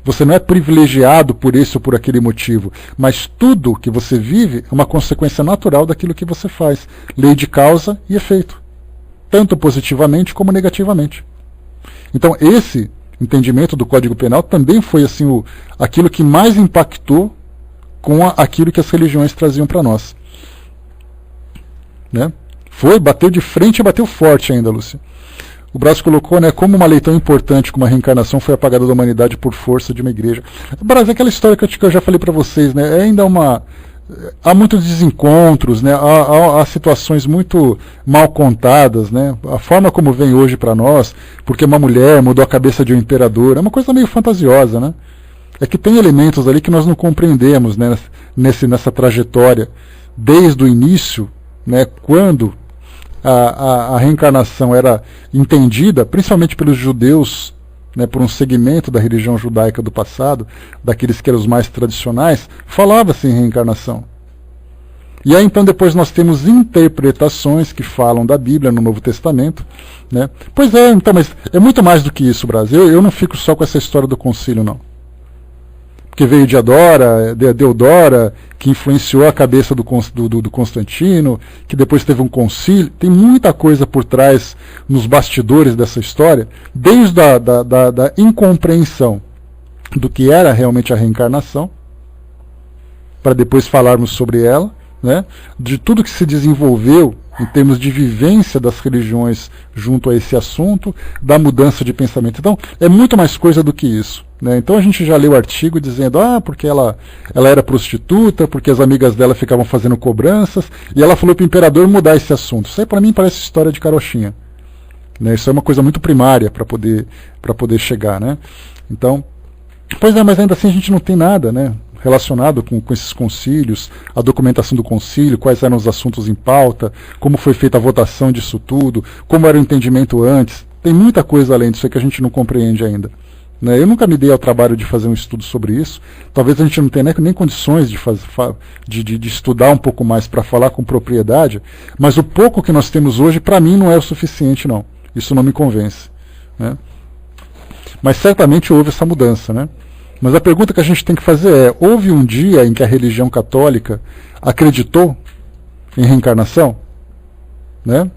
Você não é privilegiado por esse ou por aquele motivo, mas tudo que você vive é uma consequência natural daquilo que você faz. Lei de causa e efeito, tanto positivamente como negativamente. Então esse entendimento do Código Penal também foi assim aquilo que mais impactou com aquilo que as religiões traziam para nós, né? Bateu de frente e bateu forte ainda, Lúcia. O Braz colocou, né, como uma lei tão importante como a reencarnação foi apagada da humanidade por força de uma igreja. Braz, é aquela história que eu já falei para vocês, né, há muitos desencontros, né, há situações muito mal contadas, né, a forma como vem hoje para nós, porque uma mulher mudou a cabeça de um imperador, é uma coisa meio fantasiosa, né? É que tem elementos ali que nós não compreendemos, né, nessa trajetória, desde o início, né, quando a reencarnação era entendida, principalmente pelos judeus né, por um segmento da religião judaica do passado, daqueles que eram os mais tradicionais, falava-se em reencarnação. E aí então depois nós temos interpretações que falam da Bíblia no Novo Testamento, né? Pois é, então, mas é muito mais do que isso, Brasil. Eu não fico só com essa história do concílio, não. Porque veio Deodora, que influenciou a cabeça do Constantino, que depois teve um concílio. Tem muita coisa por trás nos bastidores dessa história, desde da incompreensão do que era realmente a reencarnação, para depois falarmos sobre ela, né, de tudo que se desenvolveu em termos de vivência das religiões junto a esse assunto, da mudança de pensamento. Então, é muito mais coisa do que isso, né? Então a gente já leu o artigo dizendo, porque ela era prostituta, porque as amigas dela ficavam fazendo cobranças, e ela falou para o imperador mudar esse assunto. Isso aí para mim parece história de carochinha, né? Isso é uma coisa muito primária para poder chegar, né? Então, pois é, mas ainda assim a gente não tem nada, né, relacionado com esses concílios, a documentação do concílio, quais eram os assuntos em pauta, como foi feita a votação disso tudo, como era o entendimento antes. Tem muita coisa além disso que a gente não compreende ainda, né? Eu nunca me dei ao trabalho de fazer um estudo sobre isso. Talvez a gente não tenha nem condições de estudar um pouco mais para falar com propriedade, mas o pouco que nós temos hoje, para mim, não é o suficiente, não. Isso não me convence, né? Mas certamente houve essa mudança, né? Mas a pergunta que a gente tem que fazer é, houve um dia em que a religião católica acreditou em reencarnação? Né?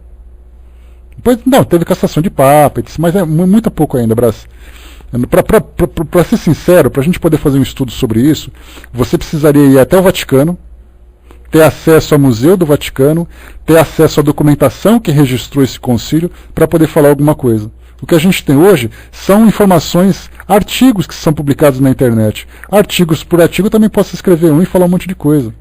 Pois, não, teve cassação de papa, mas é muito pouco ainda, Brás. Para ser sincero, para a gente poder fazer um estudo sobre isso, você precisaria ir até o Vaticano, ter acesso ao Museu do Vaticano, ter acesso à documentação que registrou esse concílio, para poder falar alguma coisa. O que a gente tem hoje são informações, artigos que são publicados na internet. Artigos por artigo também posso escrever um e falar um monte de coisa,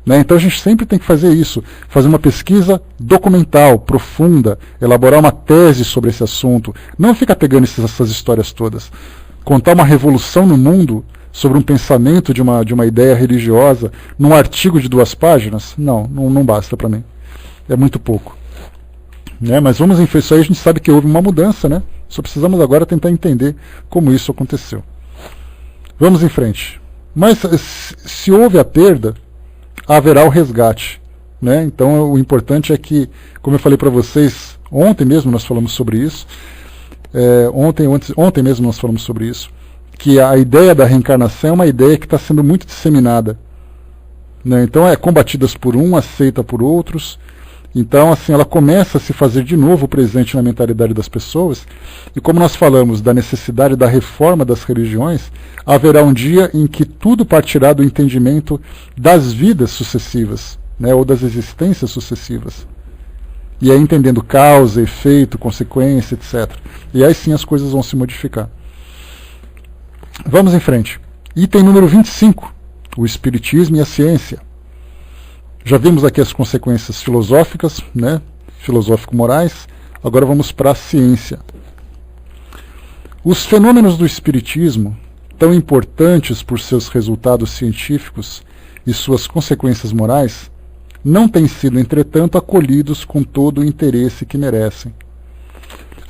né? Então a gente sempre tem que fazer isso, fazer uma pesquisa documental, profunda, elaborar uma tese sobre esse assunto. Não ficar pegando essas histórias todas. Contar uma revolução no mundo sobre um pensamento de uma ideia religiosa num artigo de 2 páginas, não basta para mim. É muito pouco. Né, mas vamos em frente, isso aí a gente sabe que houve uma mudança, né? Só precisamos agora tentar entender como isso aconteceu. Vamos em frente. Mas se houve a perda, haverá o resgate, né? Então o importante é que, como eu falei para vocês, ontem mesmo nós falamos sobre isso, ontem mesmo nós falamos sobre isso, que a ideia da reencarnação é uma ideia que está sendo muito disseminada, né? Então é combatida por um, aceita por outros. Então, assim, ela começa a se fazer de novo presente na mentalidade das pessoas, e como nós falamos da necessidade da reforma das religiões, haverá um dia em que tudo partirá do entendimento das vidas sucessivas, né, ou das existências sucessivas. E aí entendendo causa, efeito, consequência, etc. E aí sim as coisas vão se modificar. Vamos em frente. Item número 25, o Espiritismo e a Ciência. Já vimos aqui as consequências filosóficas, né, filosófico-morais. Agora vamos para a ciência. Os fenômenos do Espiritismo, tão importantes por seus resultados científicos e suas consequências morais, não têm sido, entretanto, acolhidos com todo o interesse que merecem.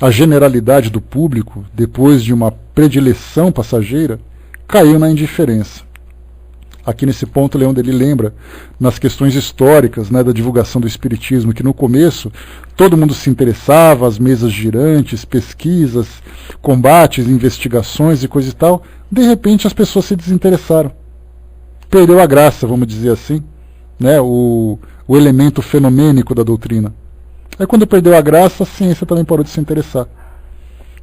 A generalidade do público, depois de uma predileção passageira, caiu na indiferença. Aqui nesse ponto, Leon Denis lembra, nas questões históricas, né, da divulgação do Espiritismo, que no começo todo mundo se interessava, as mesas girantes, pesquisas, combates, investigações e coisa e tal. De repente as pessoas se desinteressaram. Perdeu a graça, vamos dizer assim, né, o elemento fenomênico da doutrina. Aí quando perdeu a graça, a ciência também parou de se interessar.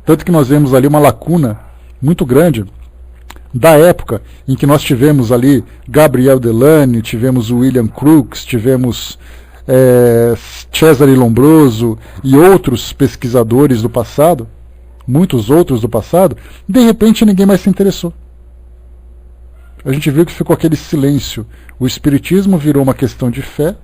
Tanto que nós vemos ali uma lacuna muito grande da época em que nós tivemos ali Gabriel Delany, tivemos William Crookes, tivemos Cesare Lombroso e outros pesquisadores do passado, muitos outros do passado. De repente ninguém mais se interessou. A gente viu que ficou aquele silêncio. O Espiritismo virou uma questão de fé,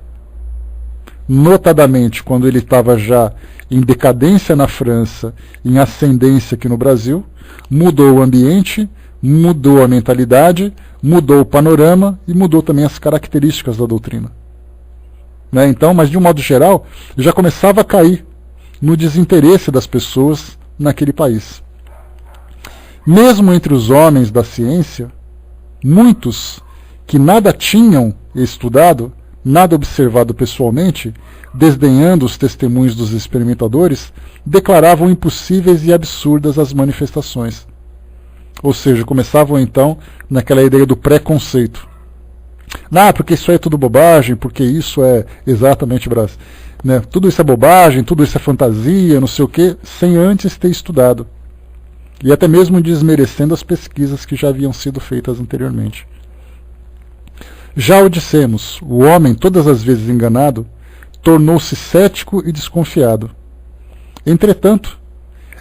notadamente quando ele estava já em decadência na França, em ascendência aqui no Brasil, mudou o ambiente, mudou a mentalidade, mudou o panorama e mudou também as características da doutrina. Né? Então, mas de um modo geral, já começava a cair no desinteresse das pessoas naquele país. Mesmo entre os homens da ciência, muitos que nada tinham estudado, nada observado pessoalmente, desdenhando os testemunhos dos experimentadores, declaravam impossíveis e absurdas as manifestações. Ou seja, começavam então naquela ideia do preconceito. Porque isso aí é tudo bobagem, porque isso é exatamente, né, tudo isso é bobagem, tudo isso é fantasia, não sei o quê, sem antes ter estudado. E até mesmo desmerecendo as pesquisas que já haviam sido feitas anteriormente. Já o dissemos, o homem, todas as vezes enganado, tornou-se cético e desconfiado. Entretanto,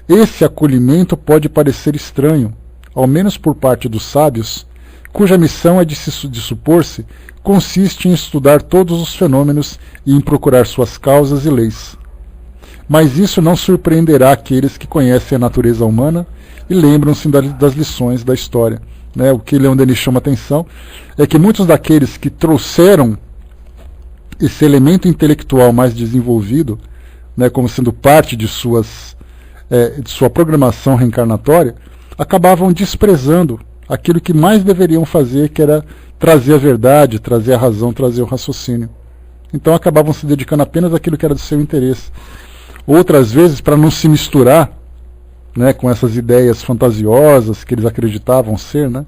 esse acolhimento pode parecer estranho, ao menos por parte dos sábios, cuja missão é de supor-se consiste em estudar todos os fenômenos e em procurar suas causas e leis. Mas isso não surpreenderá aqueles que conhecem a natureza humana e lembram-se das lições da história. Né? O que Leon Denis chama atenção é que muitos daqueles que trouxeram esse elemento intelectual mais desenvolvido, né, como sendo parte de sua programação reencarnatória, acabavam desprezando aquilo que mais deveriam fazer, que era trazer a verdade, trazer a razão, trazer o raciocínio. Então acabavam se dedicando apenas àquilo que era do seu interesse. Outras vezes, para não se misturar, né, com essas ideias fantasiosas que eles acreditavam ser, né,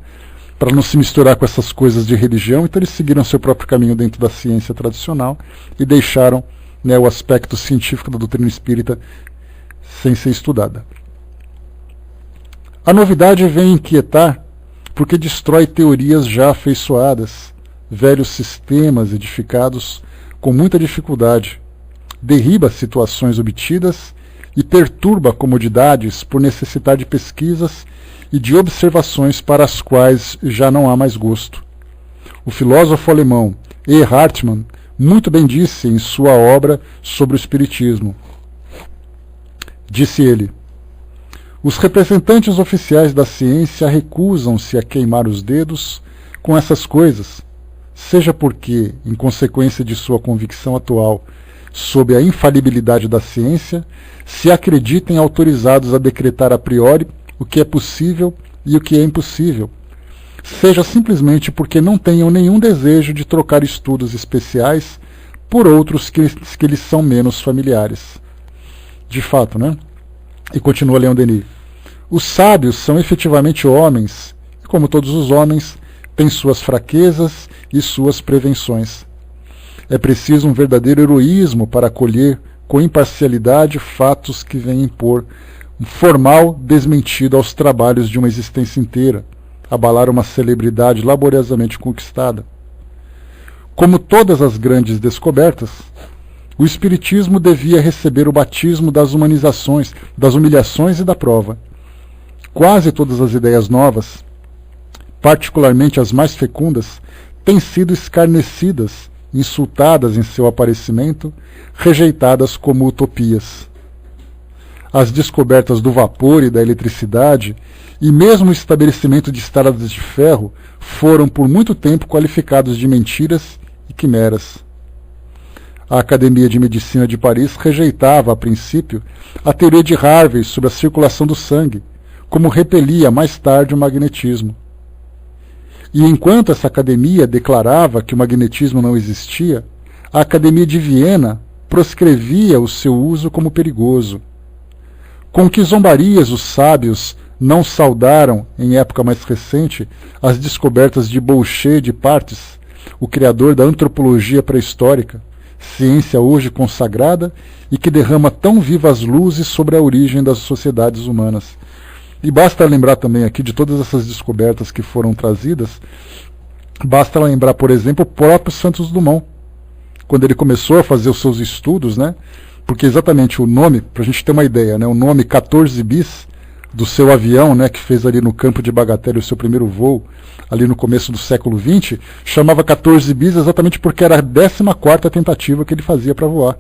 para não se misturar com essas coisas de religião, então eles seguiram seu próprio caminho dentro da ciência tradicional e deixaram, né, o aspecto científico da doutrina espírita sem ser estudada. A novidade vem inquietar porque destrói teorias já afeiçoadas, velhos sistemas edificados com muita dificuldade, derriba situações obtidas e perturba comodidades por necessitar de pesquisas e de observações para as quais já não há mais gosto. O filósofo alemão E. Hartmann muito bem disse em sua obra sobre o Espiritismo. Disse ele: os representantes oficiais da ciência recusam-se a queimar os dedos com essas coisas, seja porque, em consequência de sua convicção atual sobre a infalibilidade da ciência, se acreditem autorizados a decretar a priori o que é possível e o que é impossível, seja simplesmente porque não tenham nenhum desejo de trocar estudos especiais por outros que lhes são menos familiares. De fato, né? E continua Leon Denis: os sábios são efetivamente homens, e como todos os homens, têm suas fraquezas e suas prevenções. É preciso um verdadeiro heroísmo para acolher com imparcialidade fatos que vêm impor um formal desmentido aos trabalhos de uma existência inteira, abalar uma celebridade laboriosamente conquistada. Como todas as grandes descobertas, o Espiritismo devia receber o batismo das humanizações, das humilhações e da prova. Quase todas as ideias novas, particularmente as mais fecundas, têm sido escarnecidas, insultadas em seu aparecimento, rejeitadas como utopias. As descobertas do vapor e da eletricidade, e mesmo o estabelecimento de estradas de ferro, foram por muito tempo qualificados de mentiras e quimeras. A Academia de Medicina de Paris rejeitava, a princípio, a teoria de Harvey sobre a circulação do sangue, como repelia mais tarde o magnetismo. E enquanto essa academia declarava que o magnetismo não existia, a Academia de Viena proscrevia o seu uso como perigoso. Com que zombarias os sábios não saudaram, em época mais recente, as descobertas de Boucher de Partis, o criador da antropologia pré-histórica, ciência hoje consagrada e que derrama tão vivas luzes sobre a origem das sociedades humanas. E basta lembrar também aqui de todas essas descobertas que foram trazidas, basta lembrar, por exemplo, o próprio Santos Dumont, quando ele começou a fazer os seus estudos, né? Porque exatamente o nome, para a gente ter uma ideia, né? O nome 14 bis do seu avião, né, que fez ali no campo de Bagatelle o seu primeiro voo, ali no começo do século XX, chamava 14 bis exatamente porque era a 14ª tentativa que ele fazia para voar.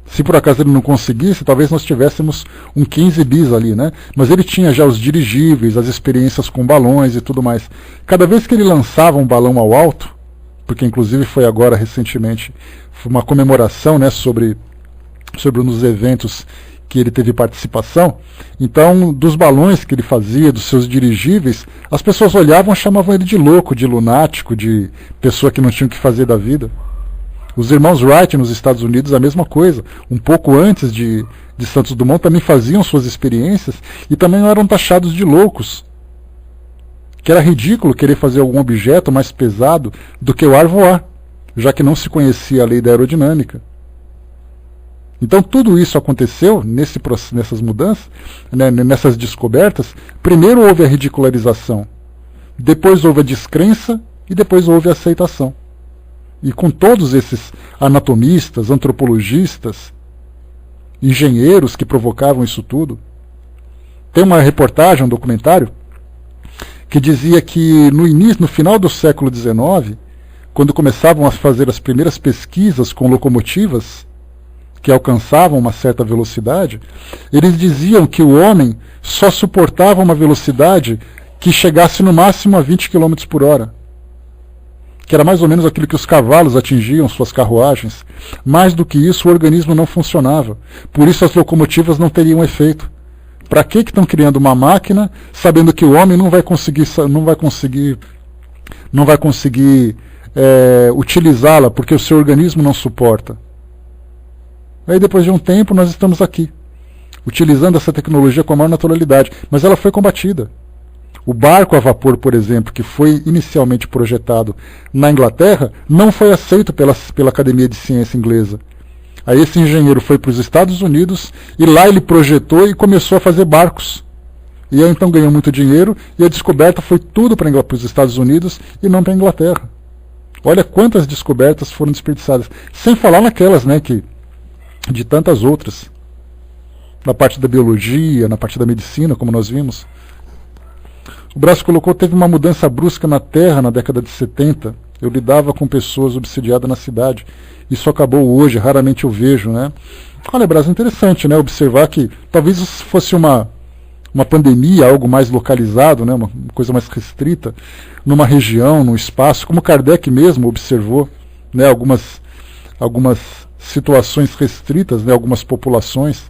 Se por acaso ele não conseguisse, talvez nós tivéssemos um 15 bis ali, né? Mas ele tinha já os dirigíveis, as experiências com balões e tudo mais. Cada vez que ele lançava um balão ao alto, porque inclusive foi agora recentemente uma comemoração, né, sobre um dos eventos que ele teve participação. Então, dos balões que ele fazia, dos seus dirigíveis, as pessoas olhavam e chamavam ele de louco, de lunático, de pessoa que não tinha o que fazer da vida. Os irmãos Wright nos Estados Unidos, a mesma coisa. Um pouco antes de Santos Dumont, também faziam suas experiências e também eram taxados de loucos. Que era ridículo querer fazer algum objeto mais pesado do que o ar voar, já que não se conhecia a lei da aerodinâmica. Então tudo isso aconteceu nessas mudanças, né, nessas descobertas. Primeiro houve a ridicularização, depois houve a descrença e depois houve a aceitação. E com todos esses anatomistas, antropologistas, engenheiros que provocavam isso tudo, tem uma reportagem, um documentário, que dizia que no final do século XIX, quando começavam a fazer as primeiras pesquisas com locomotivas, que alcançavam uma certa velocidade, eles diziam que o homem só suportava uma velocidade que chegasse no máximo a 20 km por hora. Que era mais ou menos aquilo que os cavalos atingiam suas carruagens. Mais do que isso, o organismo não funcionava. Por isso as locomotivas não teriam efeito. Para que estão criando uma máquina, sabendo que o homem não vai conseguir utilizá-la, porque o seu organismo não suporta? Aí depois de um tempo nós estamos aqui, utilizando essa tecnologia com a maior naturalidade, mas ela foi combatida. O barco a vapor, por exemplo, que foi inicialmente projetado na Inglaterra, não foi aceito pela Academia de Ciência inglesa. Aí esse engenheiro foi para os Estados Unidos e lá ele projetou e começou a fazer barcos. E aí então ganhou muito dinheiro e a descoberta foi tudo para os Estados Unidos e não para a Inglaterra. Olha quantas descobertas foram desperdiçadas. Sem falar naquelas, né, de tantas outras. Na parte da biologia, na parte da medicina, como nós vimos. O Braz colocou, teve uma mudança brusca na Terra na década de 70. Eu lidava com pessoas obsidiadas na cidade. Isso acabou hoje, raramente eu vejo, né? Olha, Braz, interessante, né? Observar que talvez isso fosse uma pandemia, algo mais localizado, né? Uma coisa mais restrita, numa região, num espaço, como Kardec mesmo observou, né? Algumas situações restritas, né? Algumas populações.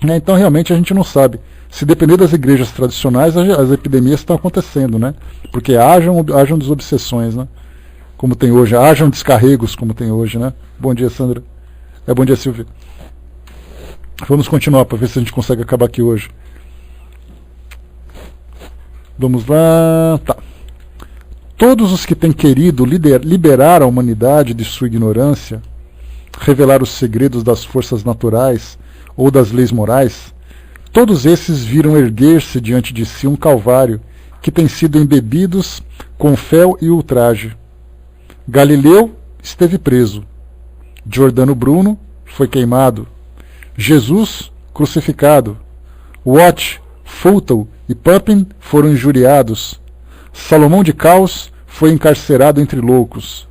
Né? Então, realmente, a gente não sabe. Se depender das igrejas tradicionais, as epidemias estão acontecendo, né? Porque hajam desobsessões, né? Como tem hoje, hajam descarregos, como tem hoje, né? Bom dia, Sandra. Bom dia, Silvia. Vamos continuar para ver se a gente consegue acabar aqui hoje. Vamos lá. Tá. Todos os que têm querido liberar a humanidade de sua ignorância, revelar os segredos das forças naturais ou das leis morais, todos esses viram erguer-se diante de si um calvário que tem sido embebidos com fel e ultraje. Galileu esteve preso. Giordano Bruno foi queimado. Jesus crucificado. Watt, Fulton e Pupin foram injuriados. Salomão de Caos foi encarcerado entre loucos.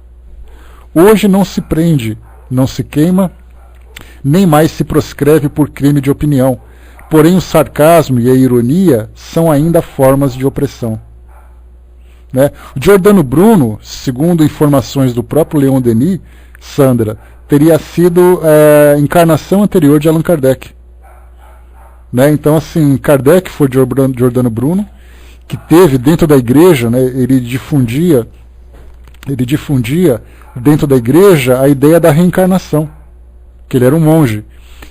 Hoje não se prende, não se queima, nem mais se proscreve por crime de opinião. Porém, o sarcasmo e a ironia são ainda formas de opressão. Né? O Giordano Bruno, segundo informações do próprio Leon Denis, Sandra, teria sido encarnação anterior de Allan Kardec. Né? Então, assim, Kardec foi Giordano Bruno, que teve dentro da igreja, né, ele difundia dentro da igreja a ideia da reencarnação, que ele era um monge.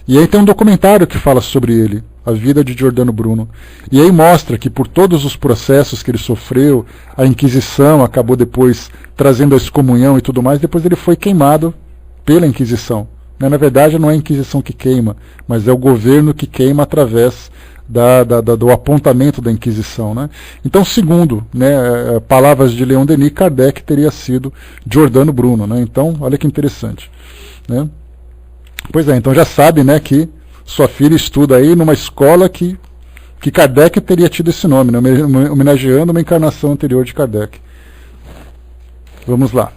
E aí tem um documentário que fala sobre ele, a vida de Giordano Bruno. E aí mostra que por todos os processos que ele sofreu, a Inquisição acabou depois trazendo a excomunhão e tudo mais, depois ele foi queimado pela Inquisição. Na verdade não é a Inquisição que queima, mas é o governo que queima através do apontamento da Inquisição. Né? Então, segundo, né, palavras de Leon Denis, Kardec teria sido Giordano Bruno. Né? Então, olha que interessante. Né? Pois é, então já sabe, né, que sua filha estuda aí numa escola que Kardec teria tido esse nome, né, homenageando uma encarnação anterior de Kardec. Vamos lá.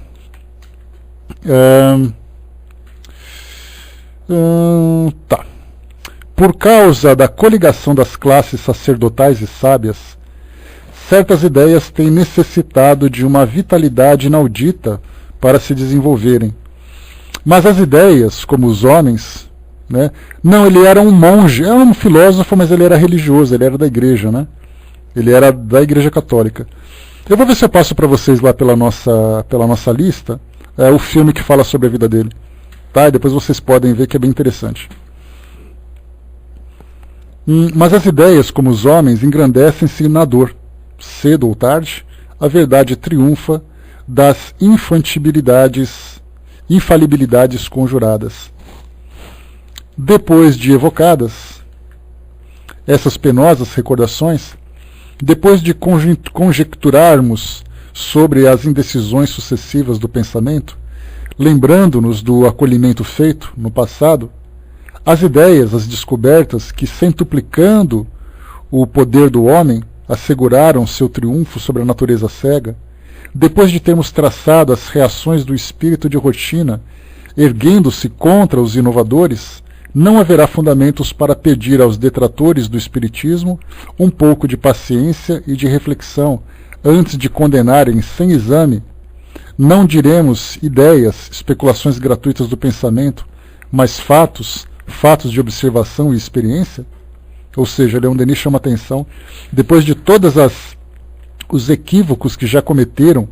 Tá. Por causa da coligação das classes sacerdotais e sábias, certas ideias têm necessitado de uma vitalidade inaudita para se desenvolverem. Mas as ideias, como os homens, né? Não, ele era um monge, era um filósofo, mas ele era religioso, ele era da igreja, né? Ele era da Igreja Católica. Eu vou ver se eu passo para vocês lá pela nossa lista o filme que fala sobre a vida dele. Tá? E depois vocês podem ver que é bem interessante. Mas as ideias, como os homens, engrandecem-se na dor. Cedo ou tarde, a verdade triunfa das infalibilidades conjuradas. Depois de evocadas essas penosas recordações, depois de conjecturarmos sobre as indecisões sucessivas do pensamento, lembrando-nos do acolhimento feito no passado, as ideias, as descobertas que, centuplicando o poder do homem, asseguraram seu triunfo sobre a natureza cega, depois de termos traçado as reações do espírito de rotina, erguendo-se contra os inovadores, não haverá fundamentos para pedir aos detratores do espiritismo um pouco de paciência e de reflexão antes de condenarem sem exame. Não diremos ideias, especulações gratuitas do pensamento, mas fatos de observação e experiência? Ou seja, Leon Denis chama atenção, depois de todos os equívocos que já cometeram,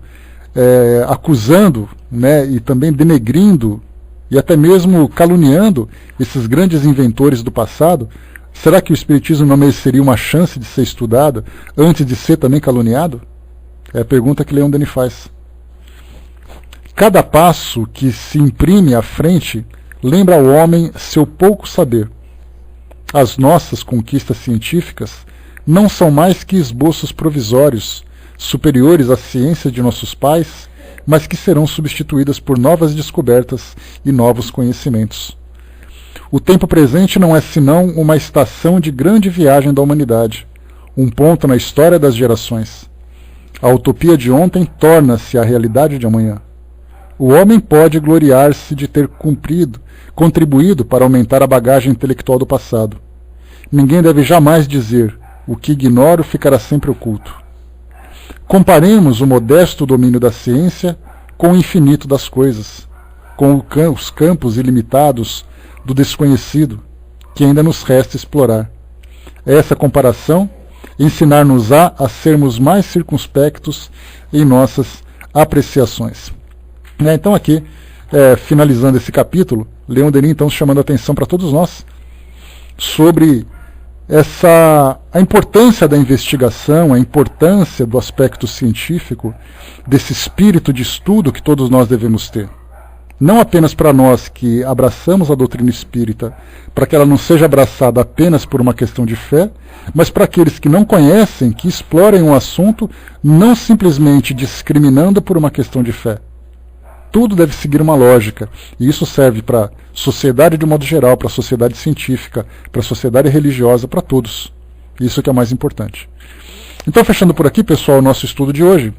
acusando, né, e também denegrindo e até mesmo caluniando esses grandes inventores do passado, será que o Espiritismo não mereceria uma chance de ser estudado antes de ser também caluniado? É a pergunta que Leon Denis faz. Cada passo que se imprime à frente lembra ao homem seu pouco saber. As nossas conquistas científicas não são mais que esboços provisórios, superiores à ciência de nossos pais, mas que serão substituídas por novas descobertas e novos conhecimentos. O tempo presente não é senão uma estação de grande viagem da humanidade, um ponto na história das gerações. A utopia de ontem torna-se a realidade de amanhã. O homem pode gloriar-se de ter contribuído para aumentar a bagagem intelectual do passado. Ninguém deve jamais dizer: o que ignoro ficará sempre oculto. Comparemos o modesto domínio da ciência com o infinito das coisas, com os campos ilimitados do desconhecido, que ainda nos resta explorar. Essa comparação ensinar-nos-á a sermos mais circunspectos em nossas apreciações. Então aqui, finalizando esse capítulo, Leon Denis então chamando a atenção para todos nós sobre a importância da investigação, a importância do aspecto científico, desse espírito de estudo que todos nós devemos ter. Não apenas para nós que abraçamos a doutrina espírita, para que ela não seja abraçada apenas por uma questão de fé, mas para aqueles que não conhecem, que explorem um assunto não simplesmente discriminando por uma questão de fé. Tudo deve seguir uma lógica, e isso serve para a sociedade de modo geral, para a sociedade científica, para a sociedade religiosa, para todos. Isso que é o mais importante. Então, fechando por aqui, pessoal, o nosso estudo de hoje.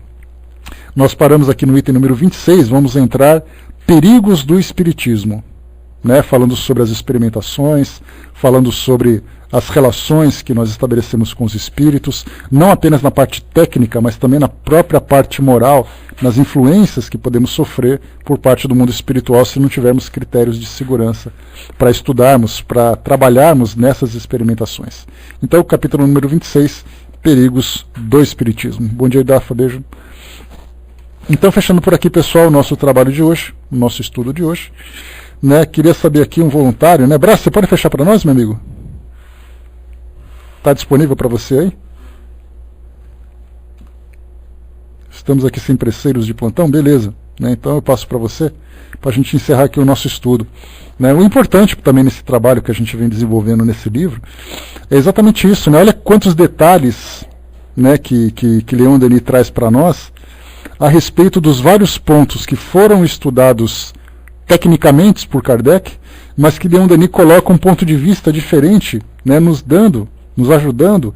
Nós paramos aqui no item número 26, vamos entrar perigos do espiritismo, né? Falando sobre as experimentações, falando sobre as relações que nós estabelecemos com os espíritos, não apenas na parte técnica, mas também na própria parte moral, nas influências que podemos sofrer por parte do mundo espiritual se não tivermos critérios de segurança para estudarmos, para trabalharmos nessas experimentações. Então, o capítulo número 26, perigos do espiritismo. Bom dia, Dafa, beijo. Então, fechando por aqui, pessoal, o nosso trabalho de hoje, o nosso estudo de hoje. Né? Queria saber aqui um voluntário, né? Brás, você pode fechar para nós, meu amigo? Está disponível para você aí? Estamos aqui sem presseiros de plantão? Beleza. Né? Então eu passo para você, para a gente encerrar aqui o nosso estudo. Né? O importante também nesse trabalho que a gente vem desenvolvendo nesse livro é exatamente isso. Né? Olha quantos detalhes, né, que Leon Denis traz para nós a respeito dos vários pontos que foram estudados tecnicamente por Kardec, mas que Leon Denis coloca um ponto de vista diferente, né, nos ajudando